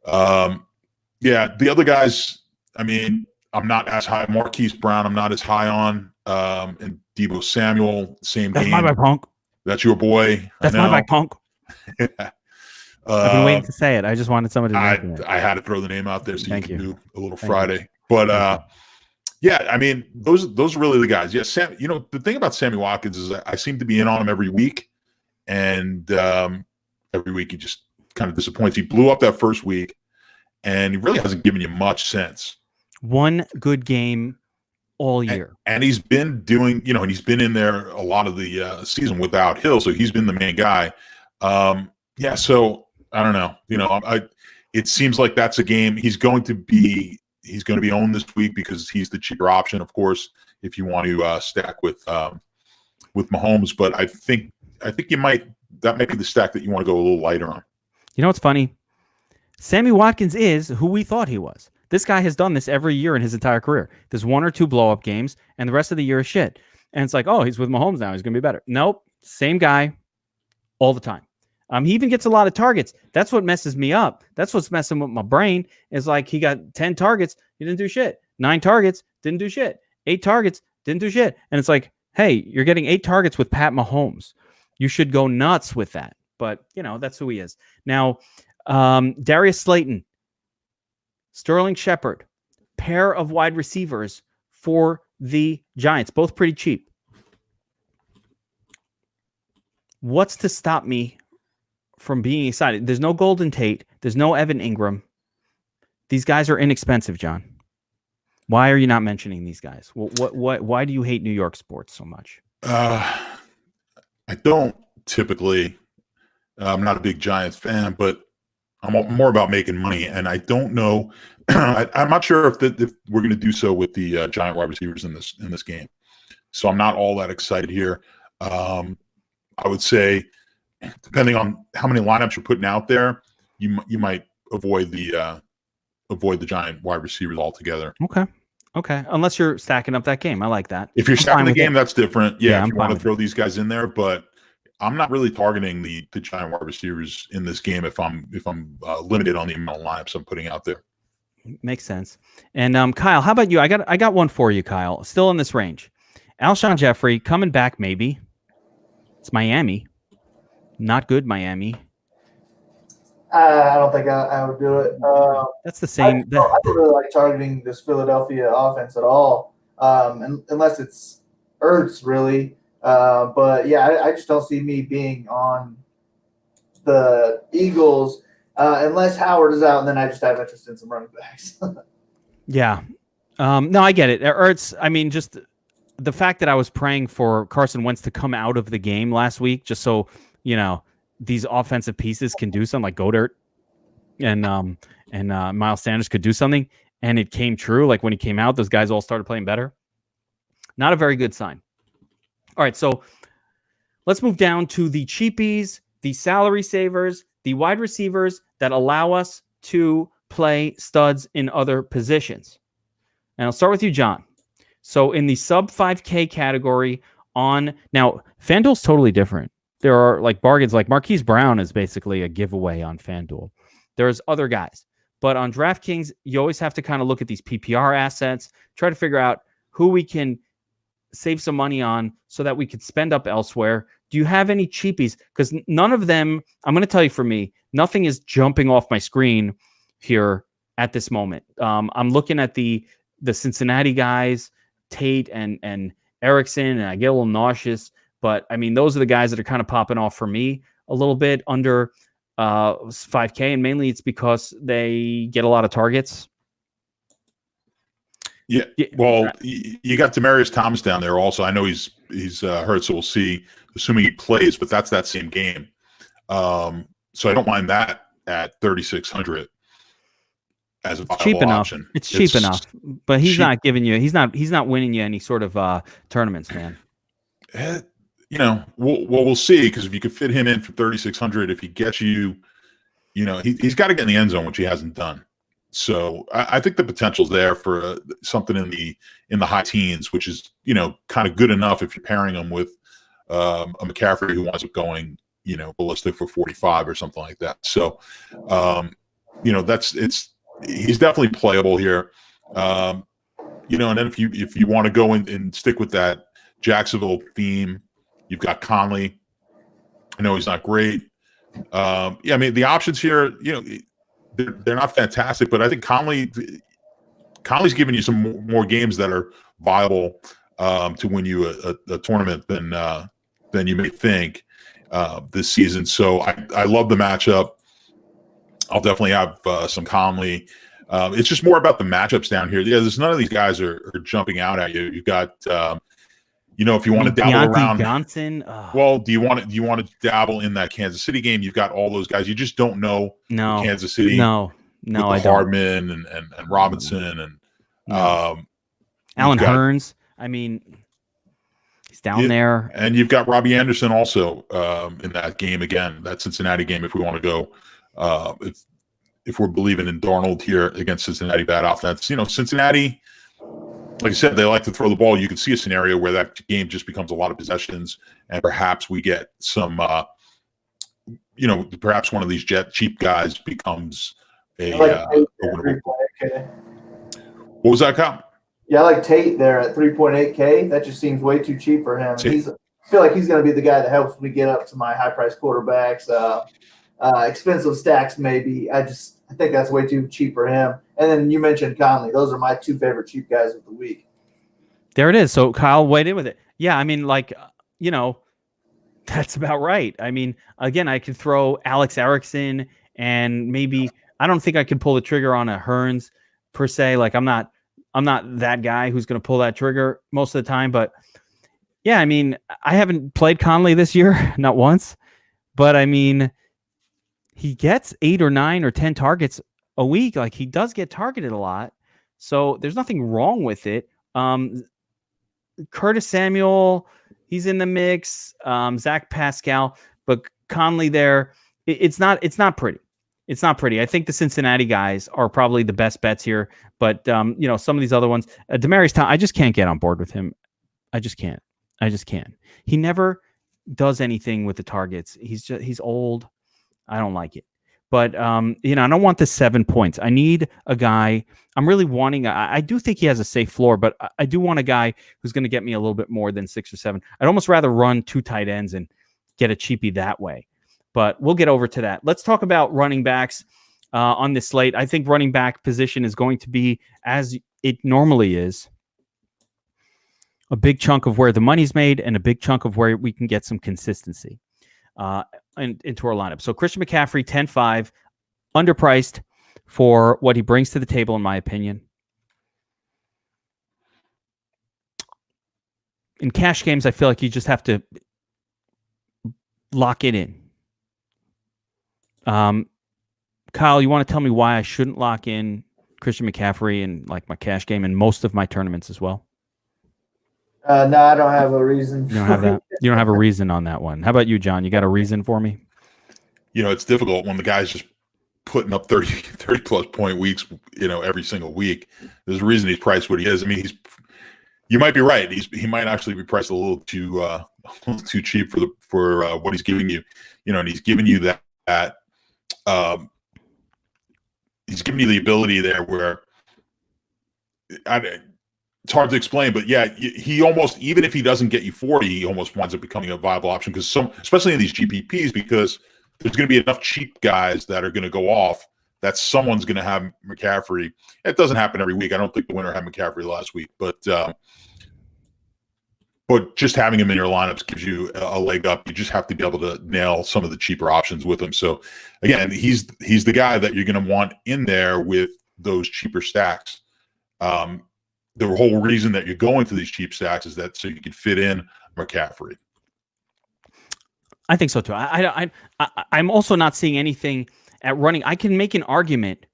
the other guys, I mean, I'm not as high. Marquise Brown, I'm not as high on, and Deebo Samuel, same That's game. my guy, Punk. That's your boy. That's my guy, Punk. I've been waiting to say it. I just wanted somebody to mention it. I had to throw the name out there so you can do a little Thank Friday. you. But I mean, those are really the guys. Yeah, Sam. The thing about Sammy Watkins is I seem to be in on him every week, and every week he just kind of disappoints. He blew up that first week, and he really hasn't given you much since. One good game all year, and he's been doing, and he's been in there a lot of the season without Hill, so he's been the main guy. So I don't know. It seems like that's a game he's going to be owned this week because he's the cheaper option, of course, if you want to stack with Mahomes. But I think that might be the stack that you want to go a little lighter on. You know what's funny? Sammy Watkins is who we thought he was. This guy has done this every year in his entire career. There's one or two blow-up games, and the rest of the year is shit. And it's like, oh, he's with Mahomes now. He's going to be better. Nope. Same guy all the time. He even gets a lot of targets. That's what messes me up. That's what's messing with my brain, is like he got 10 targets. He didn't do shit. 9 targets. Didn't do shit. 8 targets. Didn't do shit. And it's like, hey, you're getting 8 targets with Pat Mahomes. You should go nuts with that. But, that's who he is. Now, Darius Slayton, Sterling Shepard, pair of wide receivers for the Giants, both pretty cheap. What's to stop me from being excited? There's no Golden Tate. There's no Evan Ingram. These guys are inexpensive, John. Why are you not mentioning these guys? Why do you hate New York sports so much? I don't typically. I'm not a big Giants fan, but I'm more about making money, and I don't know. I'm not sure if we're going to do so with the Giant wide receivers in this game. So I'm not all that excited here. I would say, depending on how many lineups you're putting out there, you might avoid the Giant wide receivers altogether. Okay. Unless you're stacking up that game, I like that. If you're stacking the game, that's different. Yeah, if you want to throw these guys in there, but I'm not really targeting the Giant wide receivers in this game if I'm limited on the amount of lineups I'm putting out there. Makes sense. And Kyle, how about you? I got one for you, Kyle. Still in this range. Alshon Jeffrey coming back, maybe. It's Miami. Not good, Miami. I don't think I would do it. That's the same. I don't really like targeting this Philadelphia offense at all, unless it's Ertz, really. But yeah, I just don't see me being on the Eagles unless Howard is out, and then I just have interest in some running backs. Yeah. No, I get it. Ertz, I mean, just the fact that I was praying for Carson Wentz to come out of the game last week, just so, these offensive pieces can do something, like Goddard and Miles Sanders could do something, and it came true. Like when he came out, those guys all started playing better. Not a very good sign. All right, so let's move down to the cheapies, the salary savers, the wide receivers that allow us to play studs in other positions. And I'll start with you, John. So in the sub 5K category now, FanDuel's totally different. There are like bargains, like Marquise Brown is basically a giveaway on FanDuel. There's other guys. But on DraftKings, you always have to kind of look at these PPR assets, try to figure out who we can save some money on so that we could spend up elsewhere. Do you have any cheapies? Because none of them, I'm going to tell you, for me, nothing is jumping off my screen here at this moment. I'm looking at the Cincinnati guys, Tate and Erickson, and I get a little nauseous. But I mean, those are the guys that are kind of popping off for me a little bit under 5K, and mainly it's because they get a lot of targets. Yeah, well, you got Demaryius Thomas down there also. I know he's he's hurt, so we'll see. Assuming he plays, but that's that same game. So I don't mind that at 3,600 as a viable cheap enough. option. It's cheap enough, but he's cheap. not giving you. He's not winning you any sort of tournaments, man. We'll see, because if you could fit him in for 3,600, if he gets you, he's got to get in the end zone, which he hasn't done. So I think the potential's there for something in the high teens, which is kind of good enough if you're pairing him with a McCaffrey who winds up going ballistic for 45 or something like that. So he's definitely playable here. And then if you want to go in and stick with that Jacksonville theme, you've got Conley. I know he's not great. The options here, they're not fantastic, but I think Conley's giving you some more games that are viable to win you a tournament than you may think this season. So I love the matchup. I'll definitely have some Conley. It's just more about the matchups down here. Yeah, there's none of these guys are jumping out at you. You've got if you want to dabble around Johnson. Well, do you want to dabble in that Kansas City game? You've got all those guys. You just don't know Kansas City. No, I don't. Hardman and Robinson and Alan Hearns. I mean, he's down there. And you've got Robbie Anderson also in that game again, that Cincinnati game. If we want to go, if we're believing in Darnold here against Cincinnati, bad offense. Cincinnati, like I said, they like to throw the ball. You can see a scenario where that game just becomes a lot of possessions, and perhaps we get some, perhaps one of these cheap guys becomes a winnable. What was that, Kyle? Yeah, I like Tate there at 3.8K. That just seems way too cheap for him. I feel like he's going to be the guy that helps me get up to my high-priced quarterbacks, expensive stacks maybe. I think that's way too cheap for him. And then you mentioned Conley. Those are my two favorite cheap guys of the week. There it is. So Kyle weighed in with it. Yeah, I mean, that's about right. I mean, again, I could throw Alex Erickson, and maybe I don't think I could pull the trigger on a Hearns per se. Like I'm not that guy who's going to pull that trigger most of the time. But yeah, I mean, I haven't played Conley this year, not once. But I mean, he gets 8 or 9 or 10 targets a week. Like he does get targeted a lot. So there's nothing wrong with it. Curtis Samuel, he's in the mix. Zach Pascal, but Conley there, it's not pretty. It's not pretty. I think the Cincinnati guys are probably the best bets here, but some of these other ones, Demaryius Thomas, I just can't get on board with him. I just can't. He never does anything with the targets. He's old. I don't like it. But, I don't want the 7 points. I need a guy. I'm really wanting, I do think he has a safe floor, but I do want a guy who's going to get me a little bit more than 6 or 7. I'd almost rather run 2 tight ends and get a cheapie that way. But we'll get over to that. Let's talk about running backs on this slate. I think running back position is going to be, as it normally is, a big chunk of where the money's made and a big chunk of where we can get some consistency into our lineup. So Christian McCaffrey, 10.5, underpriced for what he brings to the table, in my opinion. In cash games, I feel like you just have to lock it in. Kyle, you want to tell me why I shouldn't lock in Christian McCaffrey in like my cash game and most of my tournaments as well? No, I don't have a reason. You don't have that. You don't have a reason on that one. How about you, John? You got a reason for me? It's difficult when the guy's just putting up 30 plus point weeks, every single week. There's a reason he's priced what he is. I mean, you might be right. He might actually be priced a little too cheap for what he's giving you. And he's giving you that he's giving you the ability there where it's hard to explain, but yeah, he almost, even if he doesn't get you 40, he almost winds up becoming a viable option because especially in these GPPs, because there's going to be enough cheap guys that are going to go off that someone's going to have McCaffrey. It doesn't happen every week. I don't think the winner had McCaffrey last week, but just having him in your lineups gives you a leg up. You just have to be able to nail some of the cheaper options with him. So again, he's the guy that you're going to want in there with those cheaper stacks. The whole reason that you're going to these cheap stacks is that so you can fit in McCaffrey. I think so too. I'm also not seeing anything at running. I can make an argument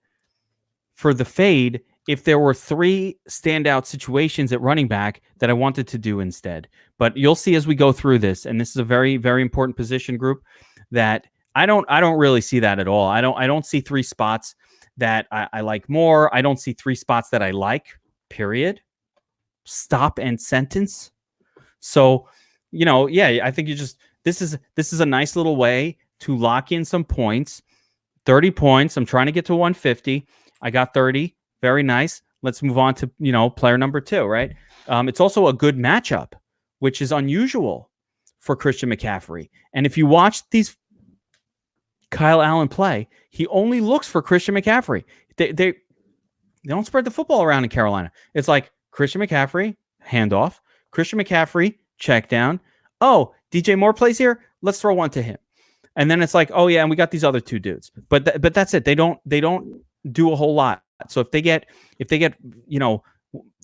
for the fade if there were 3 standout situations at running back that I wanted to do instead. But you'll see as we go through this, and this is a very, very important position group, that I don't really see that at all. I don't see 3 spots that I like more. I don't see 3 spots that I like, period. Stop and sentence. So, I think this is a nice little way to lock in some points. 30 points. I'm trying to get to 150. I got 30. Very nice. Let's move on to, player number 2, right? It's also a good matchup, which is unusual for Christian McCaffrey. And if you watch these Kyle Allen play, he only looks for Christian McCaffrey. They don't spread the football around in Carolina. It's like Christian McCaffrey, handoff. Christian McCaffrey, check down. Oh, DJ Moore plays here. Let's throw one to him. And then it's like, oh yeah, and we got these other 2 dudes. But that's it. They don't do a whole lot. So if they get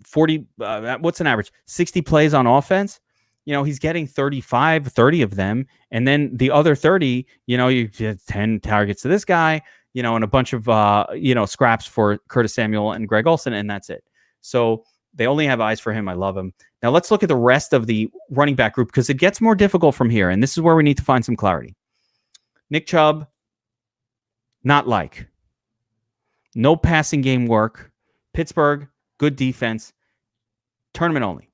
40, what's an average? 60 plays on offense. He's getting 35, 30 of them. And then the other 30, you get 10 targets to this guy, and a bunch of, scraps for Curtis Samuel and Greg Olsen. And that's it. So they only have eyes for him. I love him. Now let's look at the rest of the running back group because it gets more difficult from here. And this is where we need to find some clarity. Nick Chubb, not like. No passing game work. Pittsburgh, good defense. Tournament only.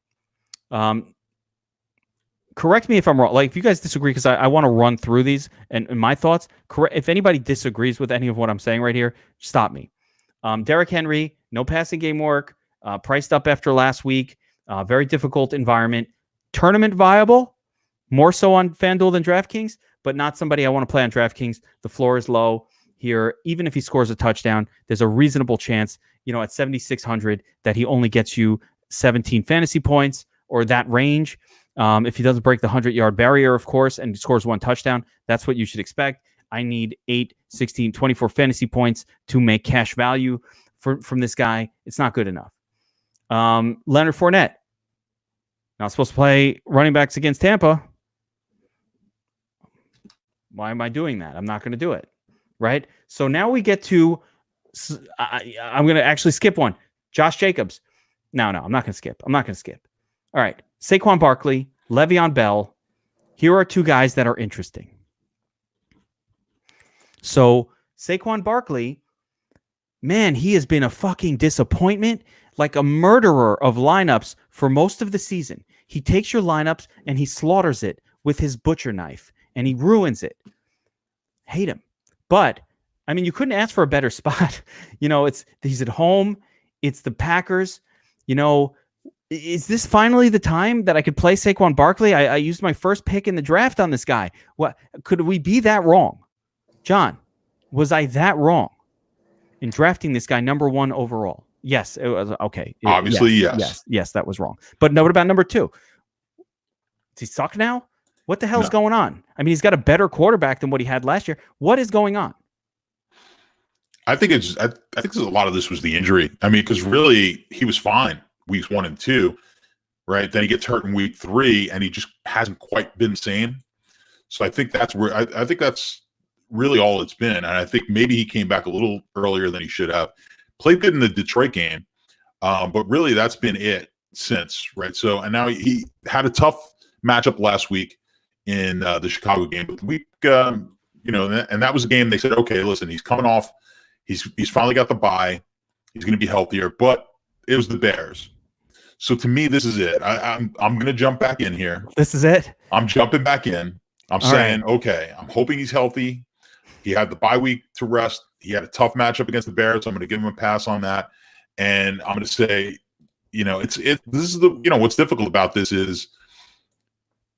Correct me if I'm wrong. Like, if you guys disagree, because I want to run through these and my thoughts. If anybody disagrees with any of what I'm saying right here, stop me. Derrick Henry, no passing game work. Priced up after last week. Very difficult environment. Tournament viable, more so on FanDuel than DraftKings, but not somebody I want to play on DraftKings. The floor is low here. Even if he scores a touchdown, there's a reasonable chance, at 7,600 that he only gets you 17 fantasy points or that range. If he doesn't break the 100-yard barrier, of course, and scores 1 touchdown, that's what you should expect. I need 8, 16, 24 fantasy points to make cash value from this guy. It's not good enough. Leonard Fournette, not supposed to play running backs against Tampa. Why am I doing that? I'm not going to do it. Right? So now we get to, I'm going to actually skip one. Josh Jacobs. No, I'm not going to skip. All right. Saquon Barkley, Le'Veon Bell. Here are 2 guys that are interesting. So Saquon Barkley, man, he has been a fucking disappointment, like a murderer of lineups for most of the season. He takes your lineups and he slaughters it with his butcher knife and he ruins it. Hate him. But I mean, you couldn't ask for a better spot. He's at home. It's the Packers. Is this finally the time that I could play Saquon Barkley? I used my first pick in the draft on this guy. What could we be that wrong? John, was I that wrong in drafting this guy number 1 overall? Yes, it was okay. Obviously, yes. Yes, that was wrong. But what about number 2? Does he suck now? What the hell's going on? I mean, he's got a better quarterback than what he had last year. What is going on? I think a lot of this was the injury. I mean, because really he was fine weeks 1 and 2, right? Then he gets hurt in week 3, and he just hasn't quite been sane. So I think that's where I think that's really all it's been. And I think maybe he came back a little earlier than he should have. Played good in the Detroit game, but really that's been it since, right? So, and now he had a tough matchup last week in the Chicago game. But the week, and that was a game they said, okay, listen, he's coming off. He's finally got the bye. He's going to be healthier, but it was the Bears. So to me, this is it. I'm going to jump back in here. This is it. I'm jumping back in. I'm saying, okay, I'm hoping he's healthy. He had the bye week to rest. He had a tough matchup against the Bears. I'm going to give him a pass on that. And I'm going to say, this is what's difficult about this is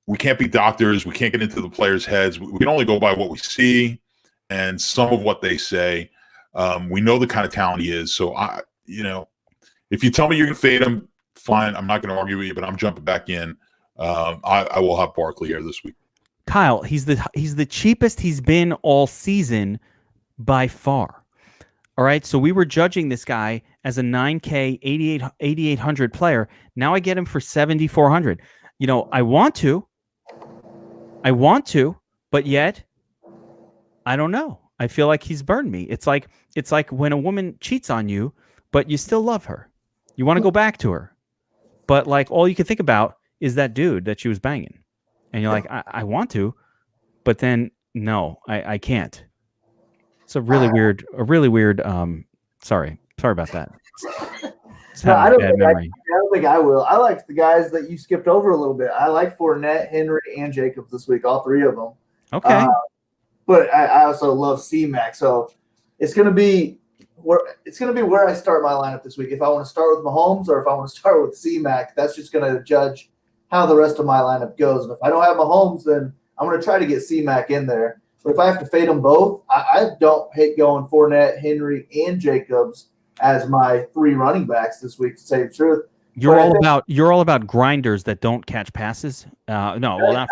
we can't be doctors. We can't get into the players' heads. We can only go by what we see and some of what they say. We know the kind of talent he is. So if you tell me you're going to fade him, fine. I'm not going to argue with you, but I'm jumping back in. I will have Barkley here this week. Kyle, he's the cheapest he's been all season by far. All right, so we were judging this guy as a 9K 8,800 player. Now I get him for 7,400. I want to, but yet I don't know. I feel like he's burned me. It's like when a woman cheats on you, but you still love her. You want to go back to her, but like all you can think about is that dude that she was banging, and you're like, I want to, but then no, I can't. It's a really weird. Sorry about that. No, I don't think I will. I like the guys that you skipped over a little bit. I like Fournette, Henry, and Jacobs this week, all three of them. Okay. But I also love C-Mac. So it's gonna be where I start my lineup this week. If I want to start with Mahomes or if I want to start with C-Mac, that's just gonna judge how the rest of my lineup goes. And if I don't have Mahomes, then I'm gonna try to get C-Mac in there. But if I have to fade them both, I don't hate going Fournette, Henry, and Jacobs as my three running backs this week, to say the truth. You're all about grinders that don't catch passes. Not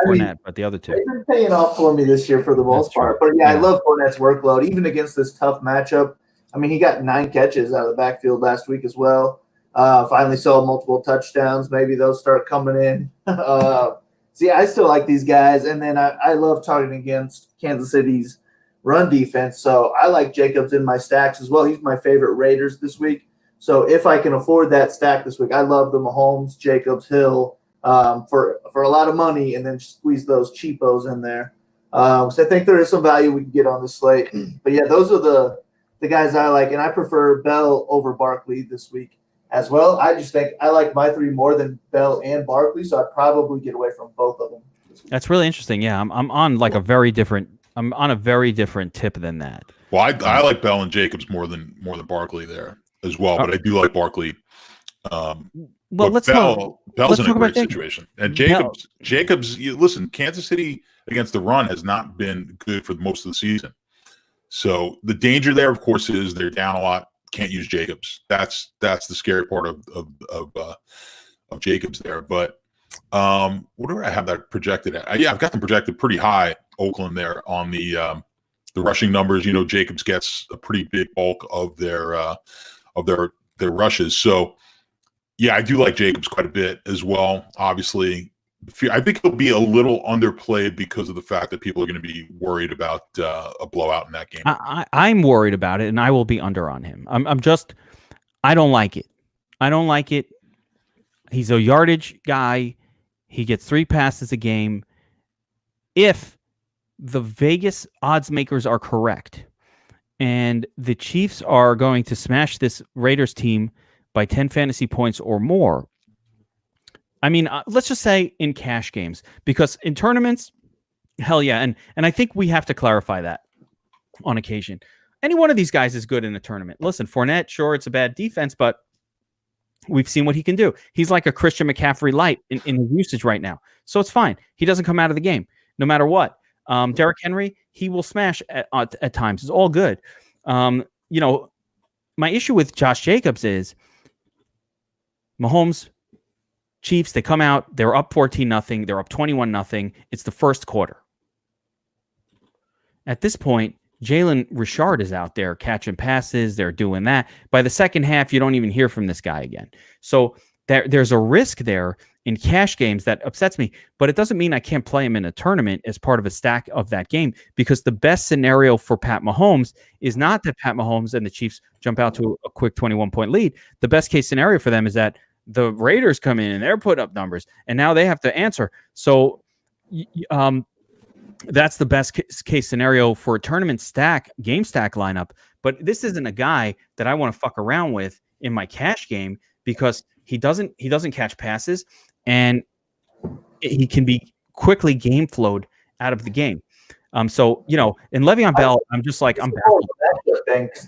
Fournette, but the other two. They've been paying off for me this year for the most part. But yeah, I love Fournette's workload, even against this tough matchup. I mean, he got 9 catches out of the backfield last week as well. Finally saw multiple touchdowns. Maybe those start coming in. See, I still like these guys. And then I love targeting against Kansas City's run defense. So I like Jacobs in my stacks as well. He's my favorite Raiders this week. So if I can afford that stack this week, I love the Mahomes, Jacobs, Hill for a lot of money, and then squeeze those cheapos in there. So I think there is some value we can get on the slate. But yeah, those are the guys I like, and I prefer Bell over Barkley this week as well. I just think I like my three more than Bell and Barkley, so I'd probably get away from both of them. That's really interesting. Yeah, I'm on like a very different tip than that. Well, I like Bell and Jacobs more than Barkley there as well, but I do like Barkley. Bell's in a great situation, and Jacobs. Listen, Kansas City against the run has not been good for most of the season. So the danger there, of course, is they're down a lot. Can't use Jacobs. That's the scary part of Jacobs there. But what do I have that projected at? I've got them projected pretty high. Oakland there on the rushing numbers. Jacobs gets a pretty big bulk of their rushes. So yeah, I do like Jacobs quite a bit as well. Obviously, I think he'll be a little underplayed because of the fact that people are going to be worried about a blowout in that game. I'm worried about it, and I will be under on him. I don't like it. I don't like it. He's a yardage guy. He gets 3 passes a game. If the Vegas odds makers are correct, and the Chiefs are going to smash this Raiders team by 10 fantasy points or more, I mean, let's just say in cash games, because in tournaments, hell yeah. And I think we have to clarify that on occasion. Any one of these guys is good in a tournament. Listen, Fournette, sure, it's a bad defense, but we've seen what he can do. He's like a Christian McCaffrey light in his usage right now. So it's fine. He doesn't come out of the game no matter what. Derrick Henry, he will smash at times. It's all good. My issue with Josh Jacobs is Mahomes, Chiefs, they come out, they're up 14-0, they're up 21-0. It's the first quarter. At this point, Jalen Richard is out there catching passes. They're doing that. By the second half, you don't even hear from this guy again. So there's a risk there in cash games that upsets me, but it doesn't mean I can't play him in a tournament as part of a stack of that game, because the best scenario for Pat Mahomes is not that Pat Mahomes and the Chiefs jump out to a quick 21-point lead. The best case scenario for them is that the Raiders come in and they're putting up numbers, and now they have to answer. So that's the best case scenario for a tournament game stack lineup. But this isn't a guy that I want to fuck around with in my cash game, because he doesn't catch passes, and he can be quickly game flowed out of the game. In Le'Veon Bell, I'm just like, I'm baffled.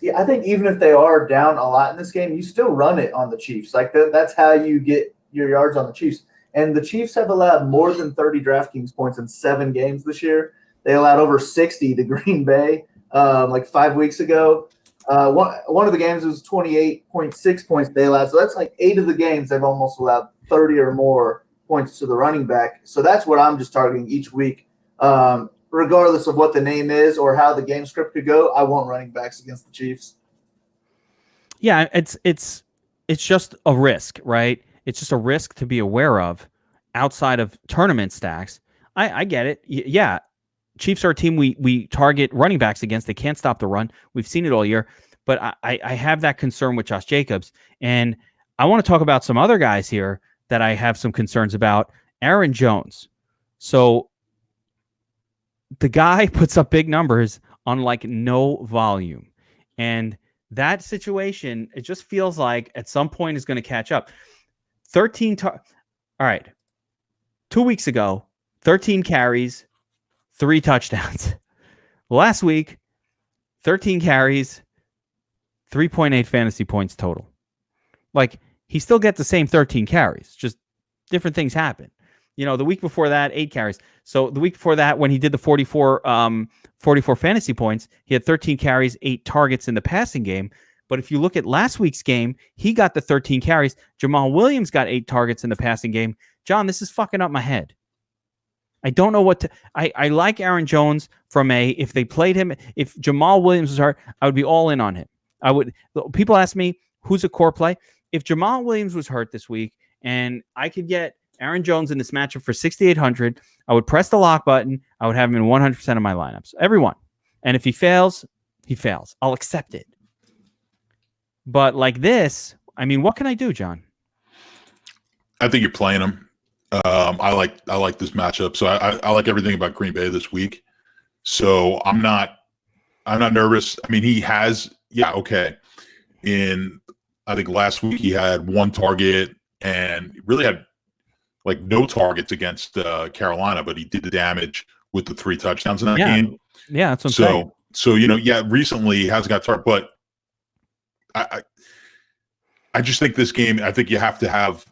Yeah, I think even if they are down a lot in this game, you still run it on the Chiefs. Like that's how you get your yards on the Chiefs. And the Chiefs have allowed more than 30 DraftKings points in 7 games this year. They allowed over 60 to Green Bay like 5 weeks ago. One of the games was 28.6 points they allowed. So that's like 8 of the games they've almost allowed 30 or more points to the running back. So that's what I'm just targeting each week. Regardless of what the name is or how the game script could go, I want running backs against the Chiefs. Yeah, it's just a risk, right? It's just a risk to be aware of. outside of tournament stacks, I get it. Yeah, Chiefs are a team we target running backs against. They can't stop the run. We've seen it all year. But I have that concern with Josh Jacobs. And I want to talk about some other guys here that I have some concerns about. Aaron Jones. So the guy puts up big numbers on like no volume. And that situation, it just feels like at some point is going to catch up. 13 all right. 2 weeks ago, 13 carries, 3 touchdowns. Last week, 13 carries, 3.8 fantasy points total. Like, he still gets the same 13 carries, just different things happen. You know, the week before that, 8 carries. So the week before that, when he did the 44 fantasy points, he had 13 carries, 8 targets in the passing game. But if you look at last week's game, he got the 13 carries. Jamal Williams got 8 targets in the passing game. John, this is fucking up my head. I don't know what to... I like Aaron Jones from if they played him, if Jamal Williams was hurt, I would be all in on him. People ask me, who's a core play? If Jamal Williams was hurt this week and I could get Aaron Jones in this matchup for 6,800, I would press the lock button. I would have him in 100% of my lineups. Everyone. And if he fails, he fails. I'll accept it. But like this, I mean, what can I do, John? I think you're playing him. I like this matchup. So I like everything about Green Bay this week. So I'm not nervous. I mean, he has, okay. I think last week he had 1 target and really had like no targets against Carolina, but he did the damage with the 3 touchdowns in that game. Yeah, that's what I'm saying. So recently he hasn't got target, but I just think this game, I think you have to have,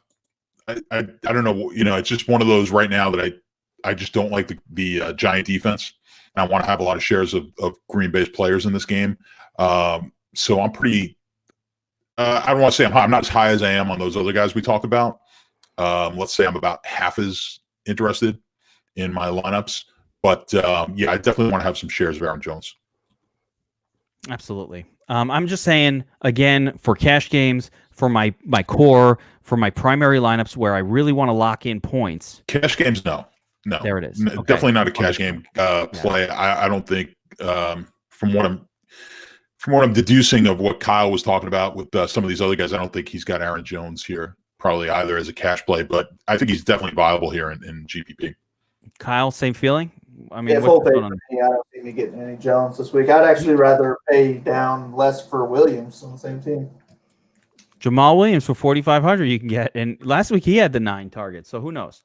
I don't know, it's just one of those right now that I just don't like the Giant defense. I want to have a lot of shares of Green Bay's players in this game. So I'm pretty, I don't want to say I'm high. I'm not as high as I am on those other guys we talked about. Let's say I'm about half as interested in my lineups. But I definitely want to have some shares of Aaron Jones. Absolutely. I'm just saying, again, for cash games, for my core, for my primary lineups where I really want to lock in points. Cash games, no. There it is. Okay. Definitely not a cash game play. Yeah. I don't think from what I'm deducing of what Kyle was talking about with some of these other guys, I don't think he's got Aaron Jones here probably either as a cash play, but I think he's definitely viable here in GPP. Kyle, same feeling? I mean, full pay for me. I don't see me getting any Jones this week. I'd actually rather pay down less for Williams on the same team. Jamal Williams for 4,500 you can get, and last week he had the 9 targets, so who knows?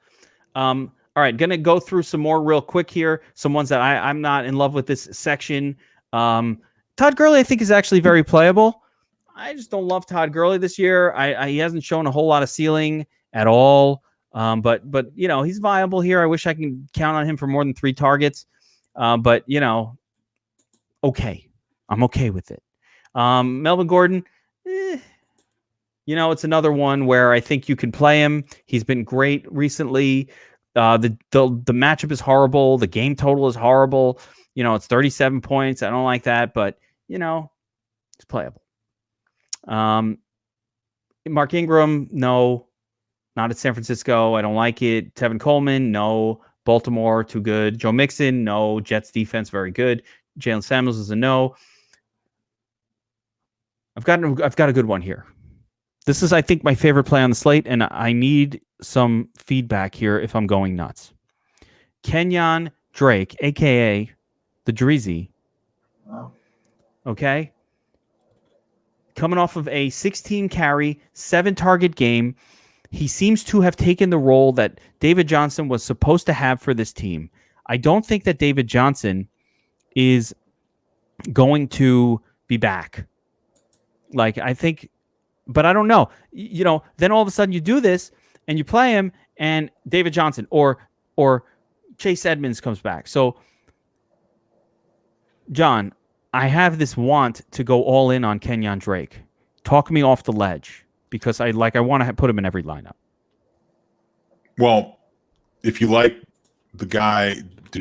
All right, going to go through some more real quick here, some ones that I'm not in love with this section. Todd Gurley, I think, is actually very playable. I just don't love Todd Gurley this year. He hasn't shown a whole lot of ceiling at all. But he's viable here. I wish I can count on him for more than 3 targets. But okay. I'm okay with it. Melvin Gordon, it's another one where I think you can play him. He's been great recently. The matchup is horrible. The game total is horrible. It's 37 points. I don't like that, but it's playable. Mark Ingram, no. Not at San Francisco. I don't like it. Tevin Coleman, no. Baltimore, too good. Joe Mixon, no. Jets defense, very good. Jalen Samuels is a no. I've got a good one here. This is, I think, my favorite play on the slate, and I need some feedback here if I'm going nuts. Kenyon Drake, a.k.a. the Dreezy. Wow. Okay? Coming off of a 16-carry, 7-target game, he seems to have taken the role that David Johnson was supposed to have for this team. I don't think that David Johnson is going to be back. I think, but I don't know. Then all of a sudden you do this and you play him and David Johnson or Chase Edmonds comes back. So, John, I have this want to go all in on Kenyon Drake. Talk me off the ledge. Because I want to put him in every lineup. Well, if you like the guy, you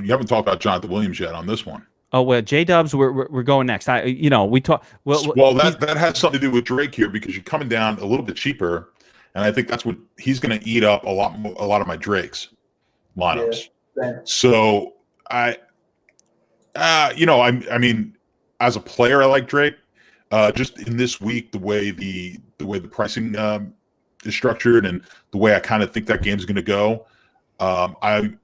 haven't talked about Jonathan Williams yet on this one. Oh, well, J-Dubs, we're going next. We talk. Well, that has something to do with Drake here because you're coming down a little bit cheaper and I think that's what he's going to eat up a lot of my Drake's lineups. Yeah. So I mean, as a player, I like Drake. Just in this week, the way the pricing is structured and the way I kind of think that game's going to go, I'm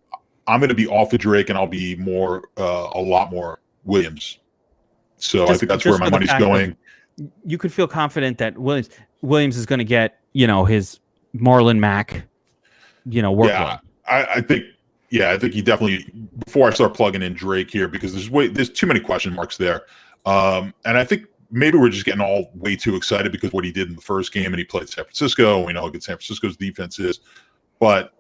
going to be off of Drake and I'll be a lot more Williams. So I think that's where my money's going. You could feel confident that Williams is going to get, his Marlon Mack, workload. Yeah, I think he definitely, before I start plugging in Drake here, because there's too many question marks there. And I think maybe we're just getting all way too excited because what he did in the first game and he played San Francisco. And we know how good San Francisco's defense is, but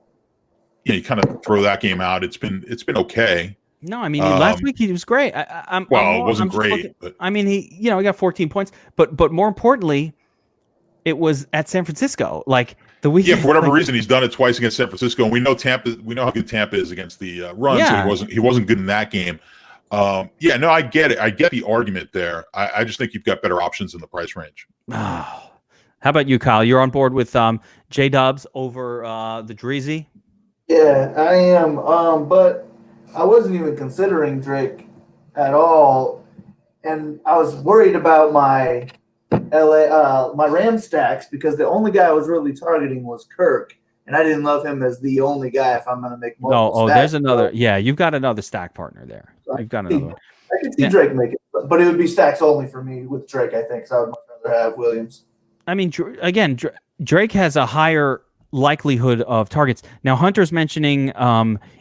you kind of throw that game out. It's been okay. No, I mean, last week he was great. It wasn't great. But I mean, he got 14 points, but more importantly, it was at San Francisco. Like the week. Yeah, for whatever reason, he's done it twice against San Francisco, and we know how good Tampa is against the run. Yeah. So he wasn't good in that game. I get it. I get the argument there. I just think you've got better options in the price range. How about you, Kyle? You're on board with J Dubs over the Dreezy? Yeah, I am. But I wasn't even considering Drake at all, and I was worried about my my Ram stacks because the only guy I was really targeting was Kirk, and I didn't love him as the only guy if I'm going to make multiple stacks. There's another. Yeah, you've got another stack partner there. You've got another one. I could see Drake make it, but it would be stacks only for me with Drake, I think, so I would much rather have Williams. I mean, again, Drake has a higher likelihood of targets. Now, Hunter's mentioning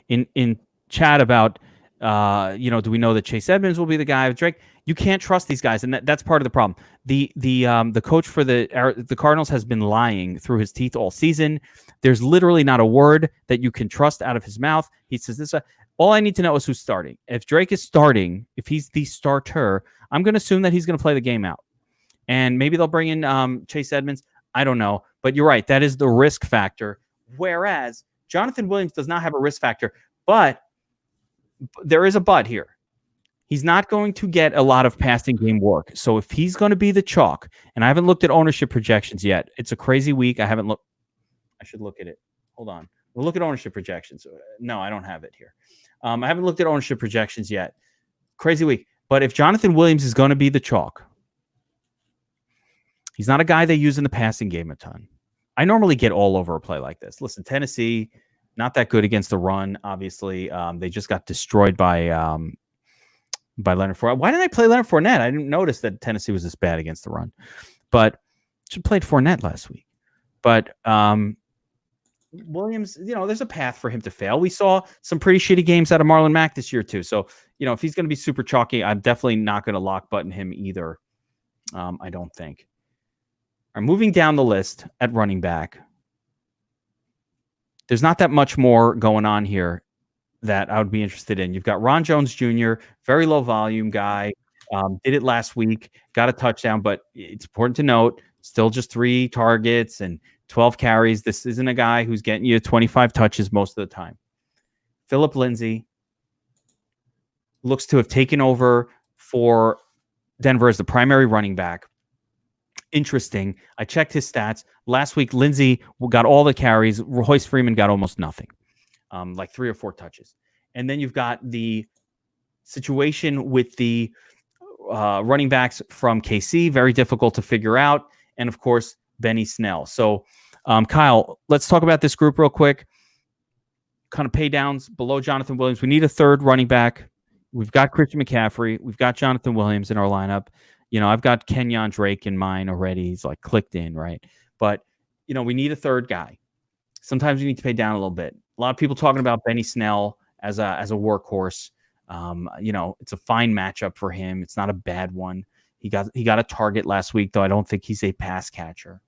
in chat about, do we know that Chase Edmonds will be the guy with Drake? You can't trust these guys, and that's part of the problem. The coach for the Cardinals has been lying through his teeth all season. There's literally not a word that you can trust out of his mouth. He says this. All I need to know is who's starting. If Drake is starting, if he's the starter, I'm going to assume that he's going to play the game out. And maybe they'll bring in Chase Edmonds. I don't know. But you're right. That is the risk factor. Whereas Jonathan Williams does not have a risk factor. But there is a but here. He's not going to get a lot of passing game work. So if he's going to be the chalk, and I haven't looked at ownership projections yet. It's a crazy week. I haven't looked. I should look at it. Hold on. We'll look at ownership projections. No, I don't have it here. I haven't looked at ownership projections yet. Crazy week. But if Jonathan Williams is going to be the chalk, he's not a guy they use in the passing game a ton. I normally get all over a play like this. Listen, Tennessee, not that good against the run, obviously. They just got destroyed by Leonard Fournette. Why didn't I play Leonard Fournette? I didn't notice that Tennessee was this bad against the run. But should have played Fournette last week. But Williams, there's a path for him to fail. We saw some pretty shitty games out of Marlon Mack this year too. So, if he's going to be super chalky, I'm definitely not going to lock button him either. I don't think. All right, moving down the list at running back. There's not that much more going on here that I would be interested in. You've got Ron Jones Jr., very low volume guy. Did it last week, got a touchdown, but it's important to note, still just 3 targets and 12 carries. This isn't a guy who's getting you 25 touches most of the time. Phillip Lindsay looks to have taken over for Denver as the primary running back. Interesting. I checked his stats. Last week, Lindsay got all the carries. Royce Freeman got almost nothing, like 3 or 4 touches. And then you've got the situation with the running backs from KC, very difficult to figure out. And, of course, Benny Snell. So, Kyle, let's talk about this group real quick. Kind of pay downs below Jonathan Williams. We need a third running back. We've got Christian McCaffrey. We've got Jonathan Williams in our lineup. I've got Kenyon Drake in mine already. He's like clicked in, right? But, we need a third guy. Sometimes we need to pay down a little bit. A lot of people talking about Benny Snell as a workhorse. It's a fine matchup for him. It's not a bad one. He got a target last week, though I don't think he's a pass catcher.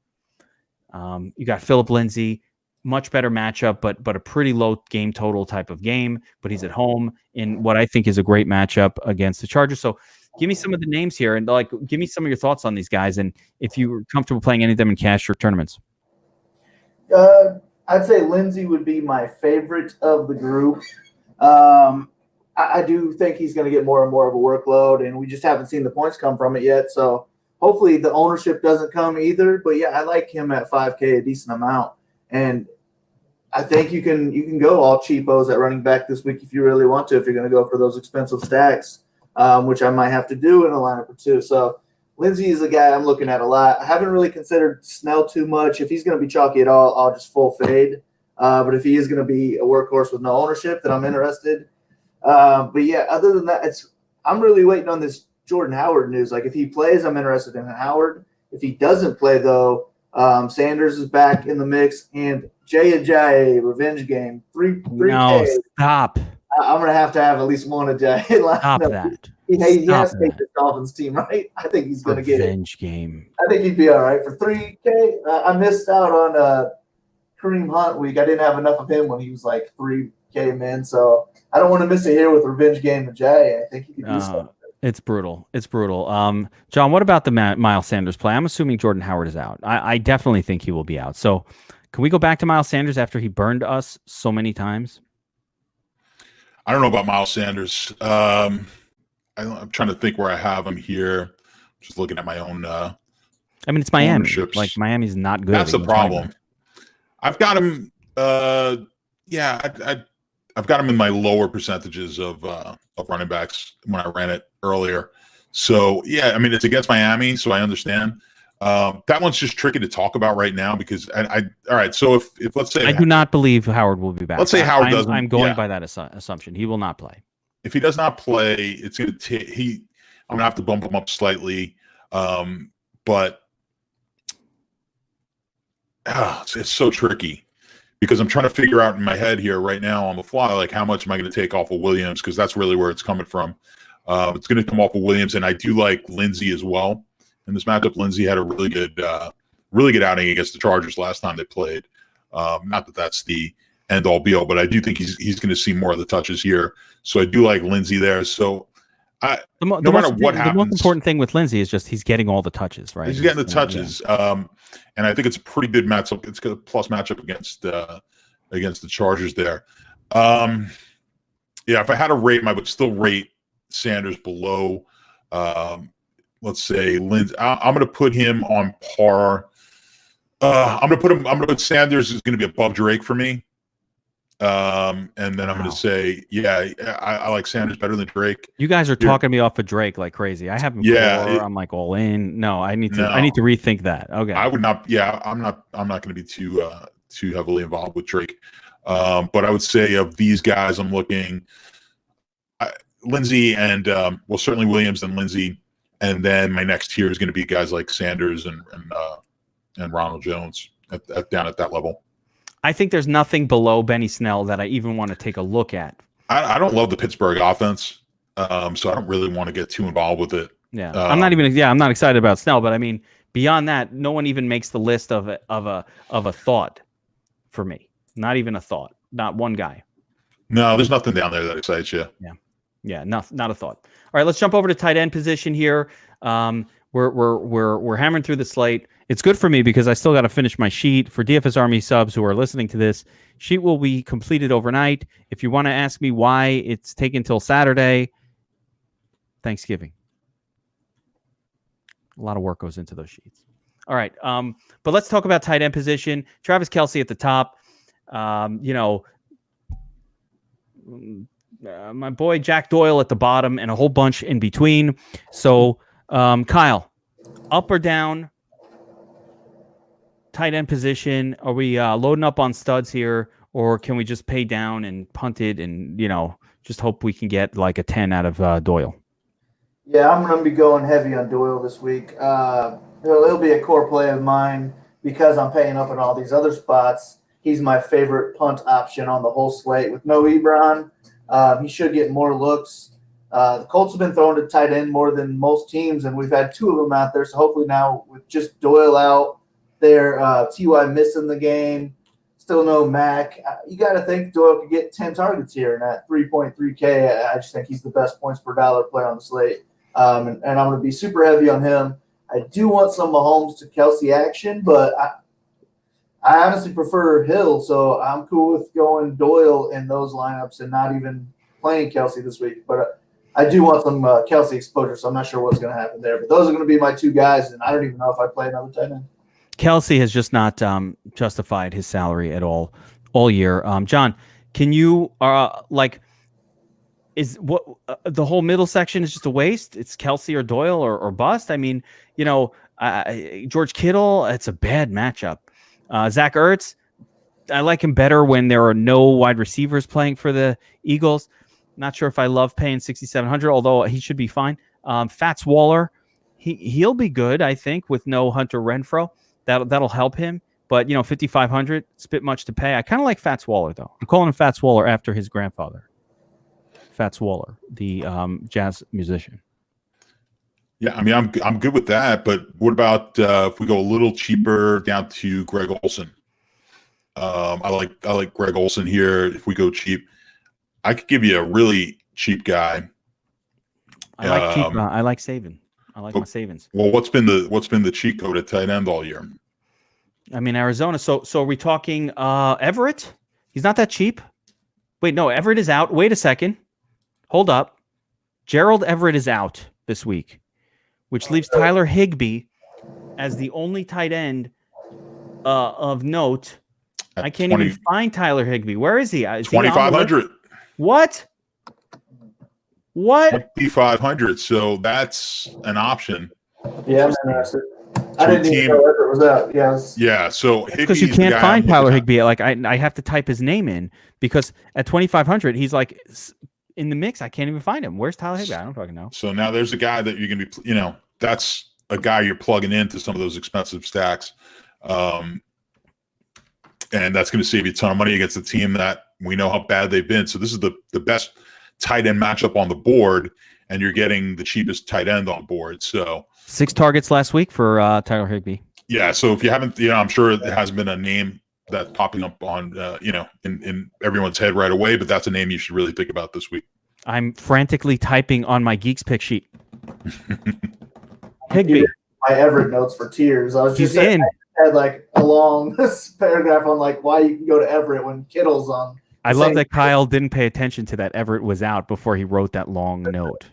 You got Phillip Lindsay, much better matchup, but a pretty low game total type of game. But he's at home in what I think is a great matchup against the Chargers. So give me some of the names here and give me some of your thoughts on these guys and if you're comfortable playing any of them in cash or tournaments. I'd say Lindsay would be my favorite of the group. I do think he's going to get more and more of a workload, and we just haven't seen the points come from it yet. So hopefully the ownership doesn't come either. But yeah, I like him at 5K, a decent amount. And I think you can go all cheapos at running back this week if you really want to, if you're going to go for those expensive stacks, which I might have to do in a lineup or two. So Lindsey is a guy I'm looking at a lot. I haven't really considered Snell too much. If he's going to be chalky at all, I'll just full fade. But if he is going to be a workhorse with no ownership, then I'm interested. But yeah, other than that, I'm really waiting on this Jordan Howard news. Like if he plays, I'm interested in Howard. If he doesn't play, though, Sanders is back in the mix, and Jay revenge game. 3K. No, stop. I'm gonna have to have at least one of Jay. Stop that. He has to take the Dolphins team, right? I think he's gonna get it. Revenge game. I think he'd be all right for 3K. I missed out on Kareem Hunt week. I didn't have enough of him when he was like 3K min, so I don't want to miss it here with revenge game and Jay. I think he could do something. It's brutal. It's brutal. John, what about the Miles Sanders play? I'm assuming Jordan Howard is out. I definitely think he will be out. So can we go back to Miles Sanders after he burned us so many times? I don't know about Miles Sanders. I'm trying to think where I have him here. Just looking at my own. I mean, it's Miami. Like Miami's not good. That's the problem. I've got him. I've got him in my lower percentages of running backs when I ran it earlier. So yeah, I mean it's against Miami, so I understand. That one's just tricky to talk about right now because all right. So if let's say I do not believe Howard will be back. Let's say Howard doesn't. I'm going by that assumption. He will not play. If he does not play, it's going to take. I'm going to have to bump him up slightly, but it's so tricky because I'm trying to figure out in my head here right now on the fly, like how much am I going to take off of Williams? Because that's really where it's coming from. It's going to come off of Williams, and I do like Lindsey as well. In this matchup, Lindsey had a really good outing against the Chargers last time they played. Not that that's the end all be all, but I do think he's going to see more of the touches here. So I do like Lindsey there. So no matter what happens, the most important thing with Lindsey is just he's getting all the touches, right? He's getting the touches, and I think it's a pretty good matchup. It's a plus matchup against the Chargers there. Yeah, if I had to rate him, I would still rate Sanders below. Let's say Lindsey. I'm going to put him on par. I'm going to put Sanders is going to be above Drake for me. And then I'm going to say, I like Sanders better than Drake. You guys are talking me off of Drake like crazy. I have him. I'm like all in. No, I need to rethink that. Okay. I would not. Yeah, I'm not going to be too heavily involved with Drake. But I would say of these guys, I'm looking Lindsey and certainly Williams and Lindsey. And then my next tier is going to be guys like Sanders and Ronald Jones down at that level. I think there's nothing below Benny Snell that I even want to take a look at. I don't love the Pittsburgh offense, so I don't really want to get too involved with it. Yeah, I'm not excited about Snell, but I mean beyond that, no one even makes the list of a thought for me. Not even a thought. Not one guy. No, there's nothing down there that excites you. Yeah, not a thought. All right, let's jump over to tight end position here. We're hammering through the slate. It's good for me because I still got to finish my sheet for DFS Army subs who are listening to this. Sheet will be completed overnight. If you want to ask me why it's taken till Saturday, Thanksgiving. A lot of work goes into those sheets. All right, but let's talk about tight end position. Travis Kelce at the top. My boy Jack Doyle at the bottom and a whole bunch in between. So, Kyle, up or down tight end position? Are we loading up on studs here, or can we just pay down and punt it and, just hope we can get like a 10 out of Doyle? Yeah, I'm going to be going heavy on Doyle this week. He'll be a core play of mine because I'm paying up in all these other spots. He's my favorite punt option on the whole slate with no Ebron. He should get more looks. The Colts have been thrown to tight end more than most teams, and we've had two of them out there. So hopefully now with just Doyle out there, T.Y. missing the game, still no Mac. You got to think Doyle could get 10 targets here, and at 3.3K, I just think he's the best points per dollar player on the slate. And I'm going to be super heavy on him. I do want some Mahomes to Kelce action, but I honestly prefer Hill, so I'm cool with going Doyle in those lineups and not even playing Kelce this week. But I do want some Kelsey exposure, so I'm not sure what's going to happen there. But those are going to be my two guys, and I don't even know if I play another tight end. Kelsey has just not justified his salary at all year. John, can you is what the whole middle section is just a waste? It's Kelsey or Doyle or bust. I mean, George Kittle, it's a bad matchup. Zach Ertz, I like him better when there are no wide receivers playing for the Eagles. Not sure if I love paying 6,700, although he should be fine. Fats Waller, he'll be good, I think, with no Hunter Renfrow. That'll help him. But 5,500, it's a bit much to pay. I kind of like Fats Waller though. I'm calling him Fats Waller after his grandfather, Fats Waller, the jazz musician. Yeah, I mean, I'm good with that. But what about if we go a little cheaper down to Greg Olsen? I like Greg Olsen here. If we go cheap, I could give you a really cheap guy. I like cheap. I like saving. I like my savings. Well, what's been the cheat code at tight end all year? I mean, Arizona. So are we talking Everett? He's not that cheap. Wait, no, Everett is out. Wait a second. Hold up. Gerald Everett is out this week, which leaves Tyler Higbee as the only tight end of note. I can't even find Tyler Higbee. Where is he? 2,500. What? 2,500. So that's an option. Yeah, I'm interested. I didn't even know Everett was out. Yes. Yeah. So because you can't find Tyler Higbee. Like I have to type his name in because at 2,500 he's like in the mix. I can't even find him. Where's Tyler Higbee? I don't fucking know. So now there's a guy that you're gonna be. That's a guy you're plugging into some of those expensive stacks, and that's going to save you a ton of money against a team that we know how bad they've been. So this is the best tight end matchup on the board, and you're getting the cheapest tight end on board. So 6 targets last week for Tyler Higbee. Yeah. So if you haven't, I'm sure there hasn't been a name that's popping up on, in everyone's head right away, but that's a name you should really think about this week. I'm frantically typing on my Geeks pick sheet. Higbee. My Everett notes for tears. I was just saying, I had like a long paragraph on like why you can go to Everett when Kittle's on. I love that Kyle didn't pay attention to that Everett was out before he wrote that long note.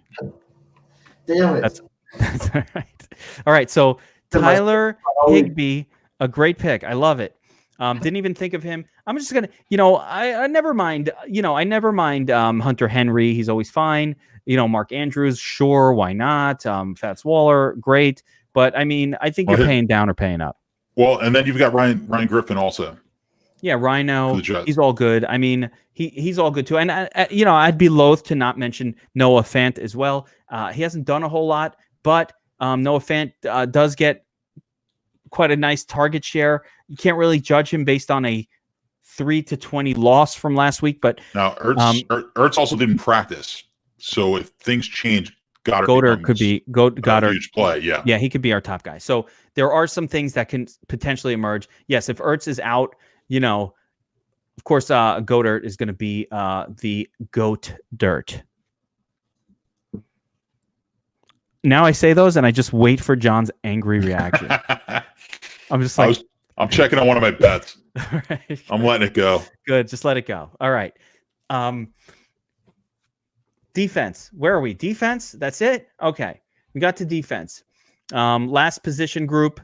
Damn it. That's all right. All right. So Tyler Higbee, a great pick. I love it. Didn't even think of him. I'm just gonna, I never mind. I never mind Hunter Henry. He's always fine. Mark Andrews, sure, why not? Fats Waller, great. But I mean, I think you're paying down or paying up. Well, and then you've got Ryan Griffin also. Yeah, Rhino, he's all good. I mean, he's all good too. And I'd be loath to not mention Noah Fant as well. He hasn't done a whole lot, but Noah Fant does get quite a nice target share. You can't really judge him based on a 3-20 loss from last week. But now Ertz also didn't practice, so if things change, Goddard could be Goddard huge play. Yeah, he could be our top guy. So there are some things that can potentially emerge. Yes, if Ertz is out, of course, Goddard is going to be the goat dirt. Now I say those and I just wait for John's angry reaction. I'm just like, I'm checking on one of my bets. Right. I'm letting it go. Good. Just let it go. All right. Defense. Where are we? Defense? That's it? Okay. We got to defense. Last position group.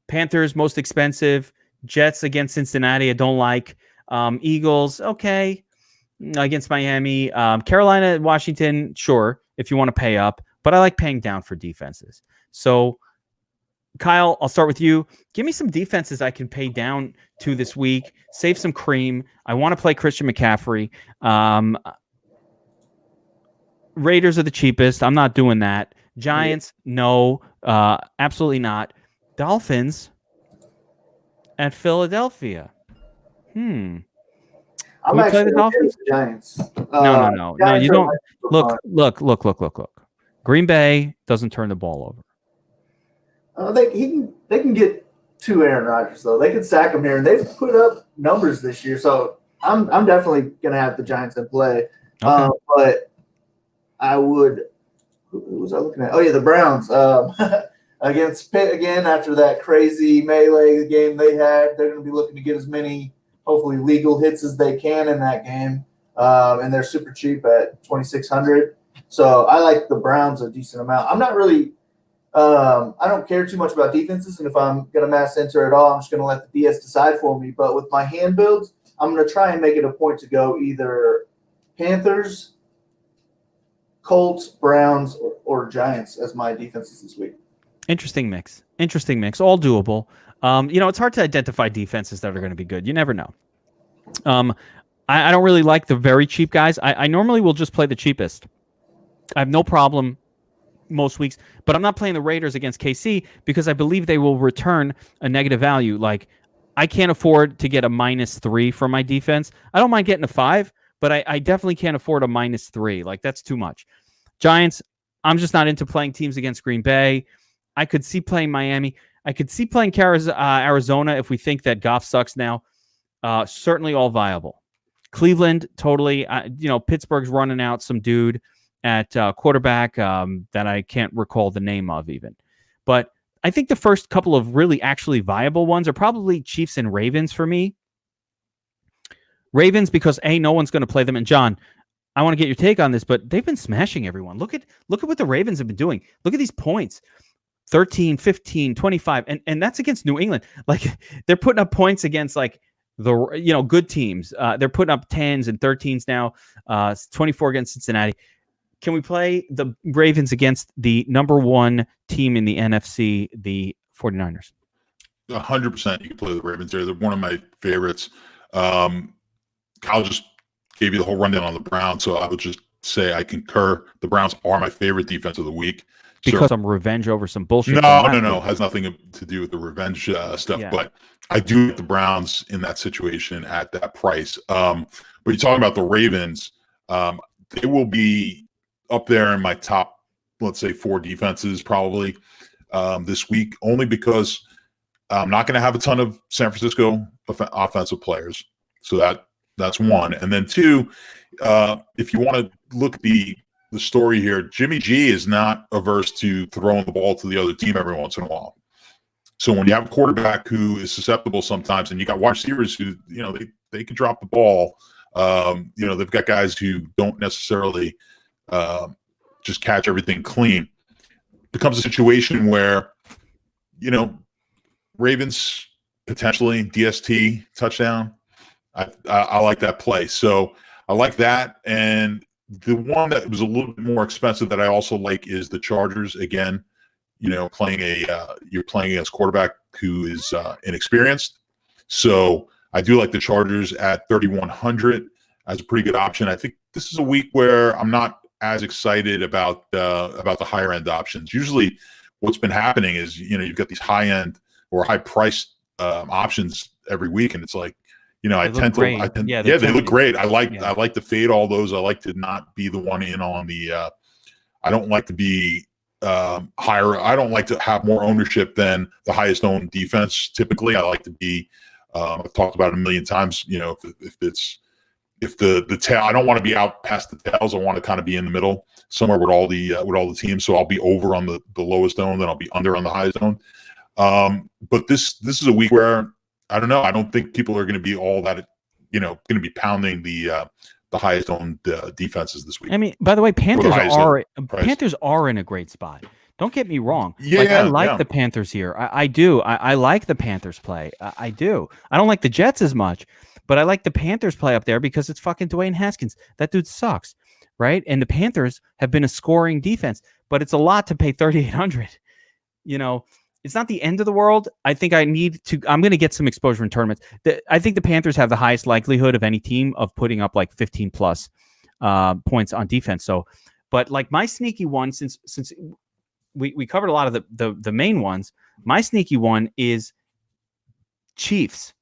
Panthers, most expensive. Jets against Cincinnati, I don't like. Eagles, okay. Against Miami. Carolina, Washington, sure, if you want to pay up. But I like paying down for defenses. So, Kyle, I'll start with you. Give me some defenses I can pay down to this week. Save some cream. I want to play Christian McCaffrey. Raiders are the cheapest. I'm not doing that. Giants, no. Absolutely not. Dolphins at Philadelphia. I'm actually play the Dolphins? The Giants. No. You don't. Look. Green Bay doesn't turn the ball over. They can get 2 Aaron Rodgers though. They can stack them here, and they've put up numbers this year. So I'm definitely gonna have the Giants in play. Okay. But I would. Who was I looking at? Oh yeah, the Browns against Pitt again after that crazy melee game they had. They're gonna be looking to get as many hopefully legal hits as they can in that game, and they're super cheap at 2,600. So I like the Browns a decent amount. I'm not really I don't care too much about defenses, and if I'm going to mass enter at all, I'm just going to let the DS decide for me. But with my hand builds, I'm going to try and make it a point to go either Panthers, Colts, Browns, or Giants as my defenses this week. Interesting mix. All doable. It's hard to identify defenses that are going to be good. You never know. I don't really like the very cheap guys. I normally will just play the cheapest. I have no problem most weeks, but I'm not playing the Raiders against KC because I believe they will return a negative value. Like, I can't afford to get a -3 for my defense. I don't mind getting a 5, but I definitely can't afford a -3. Like, that's too much. Giants, I'm just not into playing teams against Green Bay. I could see playing Miami. I could see playing Arizona if we think that Goff sucks now. Certainly all viable. Cleveland, totally. Pittsburgh's running out some dude at quarterback that I can't recall the name of even. But I think the first couple of really actually viable ones are probably Chiefs and Ravens for me. Ravens because, no one's going to play them. And John, I want to get your take on this, but they've been smashing everyone. Look at what the Ravens have been doing. Look at these points. 13, 15, 25. And that's against New England. Like, they're putting up points against like the good teams. They're putting up 10s and 13s now. 24 against Cincinnati. Can we play the Ravens against the number one team in the NFC, the 49ers? 100% you can play the Ravens there. They're one of my favorites. Kyle just gave you the whole rundown on the Browns, so I would just say I concur. The Browns are my favorite defense of the week. Because some revenge over some bullshit. No. Has nothing to do with the revenge stuff. Yeah. But I do like the Browns in that situation at that price. But you're talking about the Ravens. They will be up there in my top, let's say, 4 defenses probably this week, only because I'm not going to have a ton of San Francisco offensive players. So that's one. And then 2, if you want to look at the story here, Jimmy G is not averse to throwing the ball to the other team every once in a while. So when you have a quarterback who is susceptible sometimes, and you got wide receivers who, they can drop the ball. They've got guys who don't necessarily just catch everything clean. Becomes a situation where, Ravens potentially DST touchdown. I like that play. So I like that. And the one that was a little bit more expensive that I also like is the Chargers. Again, you're playing against quarterback who is inexperienced. So I do like the Chargers at 3,100 as a pretty good option. I think this is a week where I'm not as excited about the higher end options. Usually what's been happening is, you've got these high end or high priced options every week. And it's like, they look great. I like to fade all those. I like to not be the one in on the, I don't like to be higher. I don't like to have more ownership than the highest owned defense. Typically I like to be, I've talked about it a million times, if the tail, I don't want to be out past the tails. I want to kind of be in the middle somewhere with all the teams. So I'll be over on the lowest owned, then I'll be under on the highest owned. But this is a week where I don't know. I don't think people are going to be all that, going to be pounding the highest owned defenses this week. I mean, by the way, Panthers are in a great spot. Don't get me wrong. I like the Panthers here. I do. I like the Panthers play. I do. I don't like the Jets as much, but I like the Panthers play up there because it's fucking Dwayne Haskins. That dude sucks, right? And the Panthers have been a scoring defense, but it's a lot to pay 3,800. It's not the end of the world. I think I'm going to get some exposure in tournaments. I think the Panthers have the highest likelihood of any team of putting up like 15 plus points on defense. So, but like my sneaky one, since we covered a lot of the main ones, my sneaky one is Chiefs.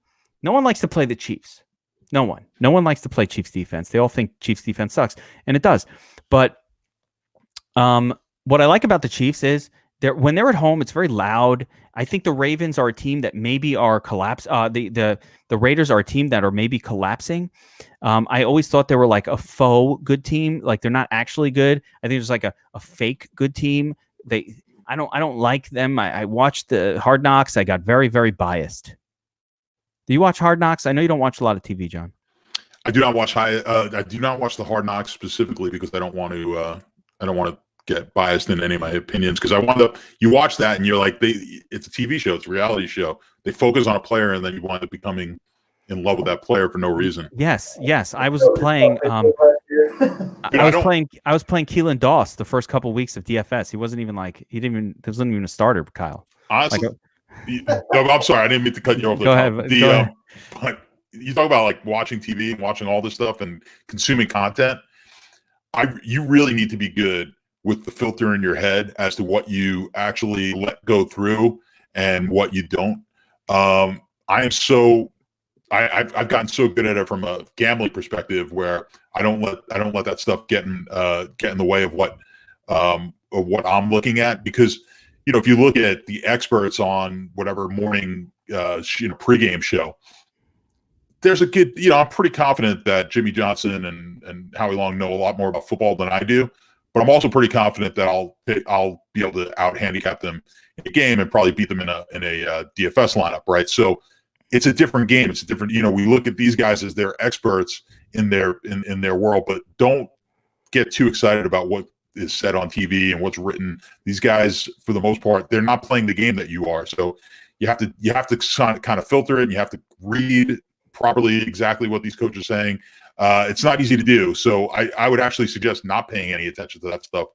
No one likes to play the Chiefs. No one likes to play Chiefs defense. They all think Chiefs defense sucks, and it does. But what I like about the Chiefs is when they're at home, it's very loud. I think the Ravens are a team that maybe are collapse. The Raiders are a team that are maybe collapsing. I always thought they were like a faux good team. Like they're not actually good. I think there's like a fake good team. I don't like them. I watched the Hard Knocks. I got very, very biased. Do you watch Hard Knocks? I know you don't watch a lot of TV, John. I do not watch I do not watch the Hard Knocks specifically because I don't want to I don't want to get biased in any of my opinions because you watch that and you're like, it's a TV show, it's a reality show. They focus on a player and then you wind up becoming in love with that player for no reason. Yes. I was playing. I was playing Keelan Doss the first couple weeks of DFS. He wasn't even a starter, Kyle. Honestly, I'm sorry, I didn't mean to cut you off. Go ahead. But you talk about like watching TV and watching all this stuff and consuming content. You really need to be good with the filter in your head as to what you actually let go through and what you don't. I've gotten so good at it from a gambling perspective where I don't let that stuff get in the way of what I'm looking at, because if you look at the experts on whatever morning pregame show, there's a good, I'm pretty confident that Jimmy Johnson and Howie Long know a lot more about football than I do, but I'm also pretty confident that I'll be able to out handicap them in a game and probably beat them in a DFS lineup, right? So it's a different game. It's a different, we look at these guys as they're experts in their world, but don't get too excited about what is said on TV and what's written. These guys, for the most part, they're not playing the game that you are. So you have to kind of filter it, and you have to read properly exactly what these coaches are saying. It's not easy to do. So I would actually suggest not paying any attention to that stuff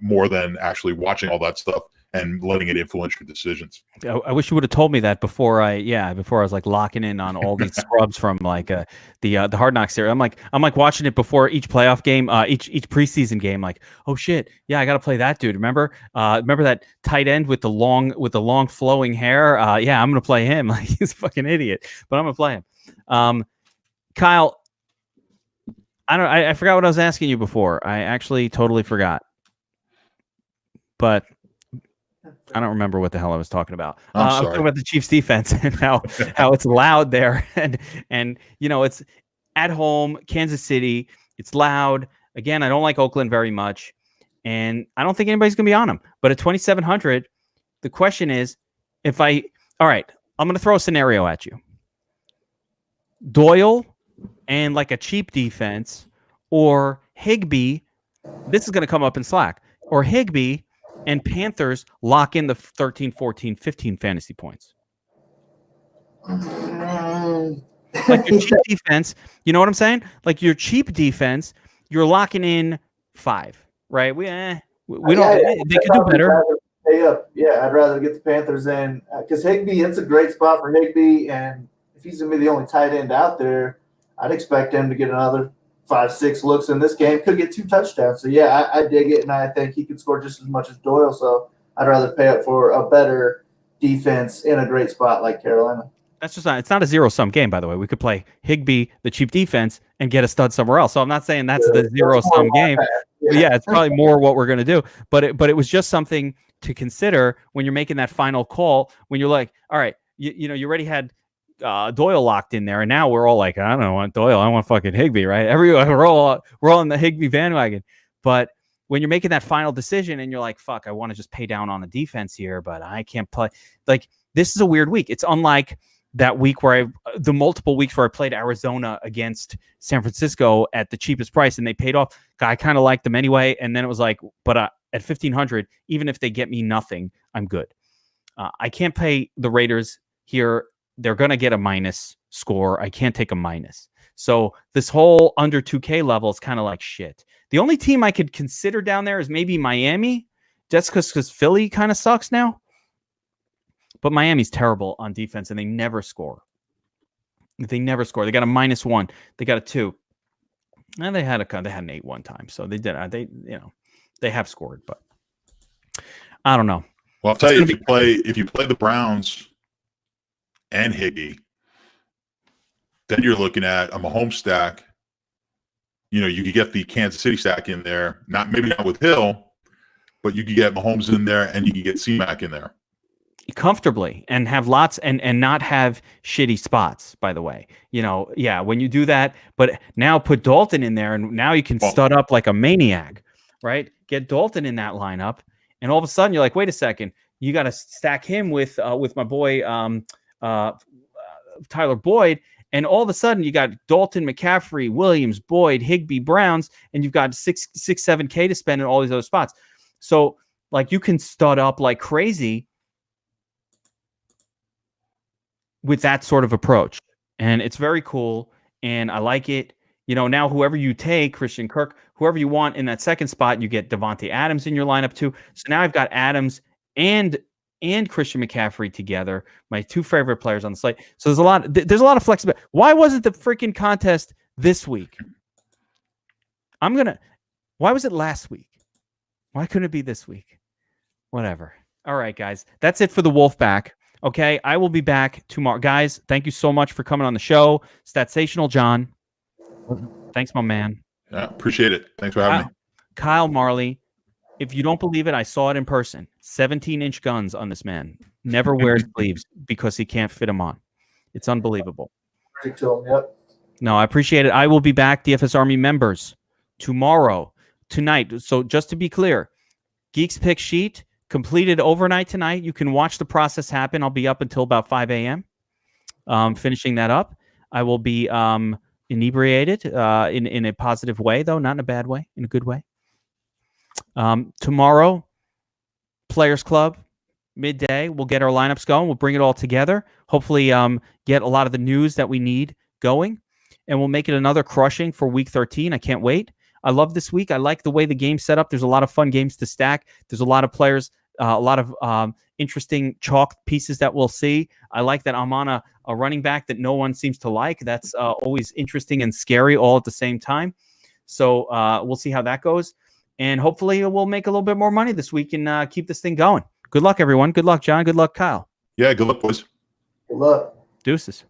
more than actually watching all that stuff and letting it influence your decisions. I wish you would have told me that before I was like locking in on all these scrubs from like the Hard Knocks series. I'm like watching it before each playoff game, each preseason game. Like, oh shit, yeah, I got to play that dude. Remember that tight end with the long flowing hair? Yeah, I'm gonna play him. Like, he's a fucking idiot, but I'm gonna play him. Kyle, I forgot what I was asking you before. I actually totally forgot, but I don't remember what the hell I was talking about. I'm talking about the Chiefs defense and how it's loud there, and it's at home, Kansas City. It's loud. Again, I don't like Oakland very much, and I don't think anybody's gonna be on them. But at 2,700, the question is, all right, I'm gonna throw a scenario at you. Doyle and like a cheap defense, or Higbee. This is gonna come up in Slack, or Higbee and Panthers lock in the 13, 14, 15 fantasy points. Like your cheap defense, you know what I'm saying? Like your cheap defense, you're locking in 5, right? We don't. They could do better. I'd rather get the Panthers in because Higbee. It's a great spot for Higbee, and if he's gonna be the only tight end out there, I'd expect him to get another 5-6 looks in this game. Could get 2 touchdowns. So yeah, I dig it, and I think he could score just as much as Doyle. So I'd rather pay up for a better defense in a great spot like Carolina. It's not a zero-sum game, by the way. We could play Higbee, the cheap defense, and get a stud somewhere else. So I'm not saying that's the zero-sum game. Yeah, it's probably more what we're going to do. But it was just something to consider when you're making that final call, when you're like, all right, you already had Doyle locked in there, and now we're all like, I don't want Doyle, I want fucking Higbee, right? We're all in the Higbee bandwagon. But when you're making that final decision and you're like, fuck, I want to just pay down on the defense here, but I can't play. Like, this is a weird week. It's unlike that week the multiple weeks where I played Arizona against San Francisco at the cheapest price and they paid off. I kind of liked them anyway. And then it was like, but at 1,500, even if they get me nothing, I'm good. I can't pay the Raiders here. They're going to get a minus score. I can't take a minus. So this whole under 2K level is kind of like shit. The only team I could consider down there is maybe Miami, just because Philly kind of sucks now. But Miami's terrible on defense, and they never score. They never score. They got a -1. They got a 2. And they had an 8 one time. So they did. They have scored, but I don't know. Well, I'll tell you, if you play the Browns and Higbee, then you're looking at a Mahomes stack. You could get the Kansas City stack in there. Maybe not with Hill, but you could get Mahomes in there, and you could get C-Mac in there comfortably and have lots and not have shitty spots, by the way. When you do that, but now put Dalton in there, and now you can stud up like a maniac, right? Get Dalton in that lineup, and all of a sudden you're like, wait a second, you got to stack him with my boy Tyler Boyd, And all of a sudden, you got Dalton, McCaffrey, Williams, Boyd, Higbee, Browns, and you've got 7K to spend in all these other spots. So, like, you can stud up like crazy with that sort of approach. And it's very cool. And I like it. Now whoever you take, Christian Kirk, whoever you want in that second spot, you get Devontae Adams in your lineup too. So now I've got Adams and Christian McCaffrey together, my two favorite players on the slate. So there's a lot of flexibility. Why wasn't the freaking contest this week? Why was it last week? Why couldn't it be this week? Whatever. All right, guys. That's it for the Wolfpack. Okay, I will be back tomorrow. Guys, thank you so much for coming on the show. Statsational John. Thanks, my man. Yeah, appreciate it. Thanks for having me. Kyle Marley. If you don't believe it, I saw it in person. 17-inch guns on this man. Never wears sleeves because he can't fit them on. It's unbelievable. Yep. No, I appreciate it. I will be back, DFS Army members, tonight. So just to be clear, Geeks Pick Sheet completed overnight tonight. You can watch the process happen. I'll be up until about 5 a.m. Finishing that up. I will be inebriated in a positive way, though, not in a bad way, in a good way. Tomorrow, Players Club, midday, we'll get our lineups going. We'll bring it all together. Hopefully get a lot of the news that we need going. And we'll make it another crushing for Week 13. I can't wait. I love this week. I like the way the game's set up. There's a lot of fun games to stack. There's a lot of players, a lot of interesting chalk pieces that we'll see. I like that I'm on a running back that no one seems to like. That's always interesting and scary all at the same time. So we'll see how that goes. And hopefully we'll make a little bit more money this week and keep this thing going. Good luck, everyone. Good luck, John. Good luck, Kyle. Yeah, good luck, boys. Good luck. Deuces.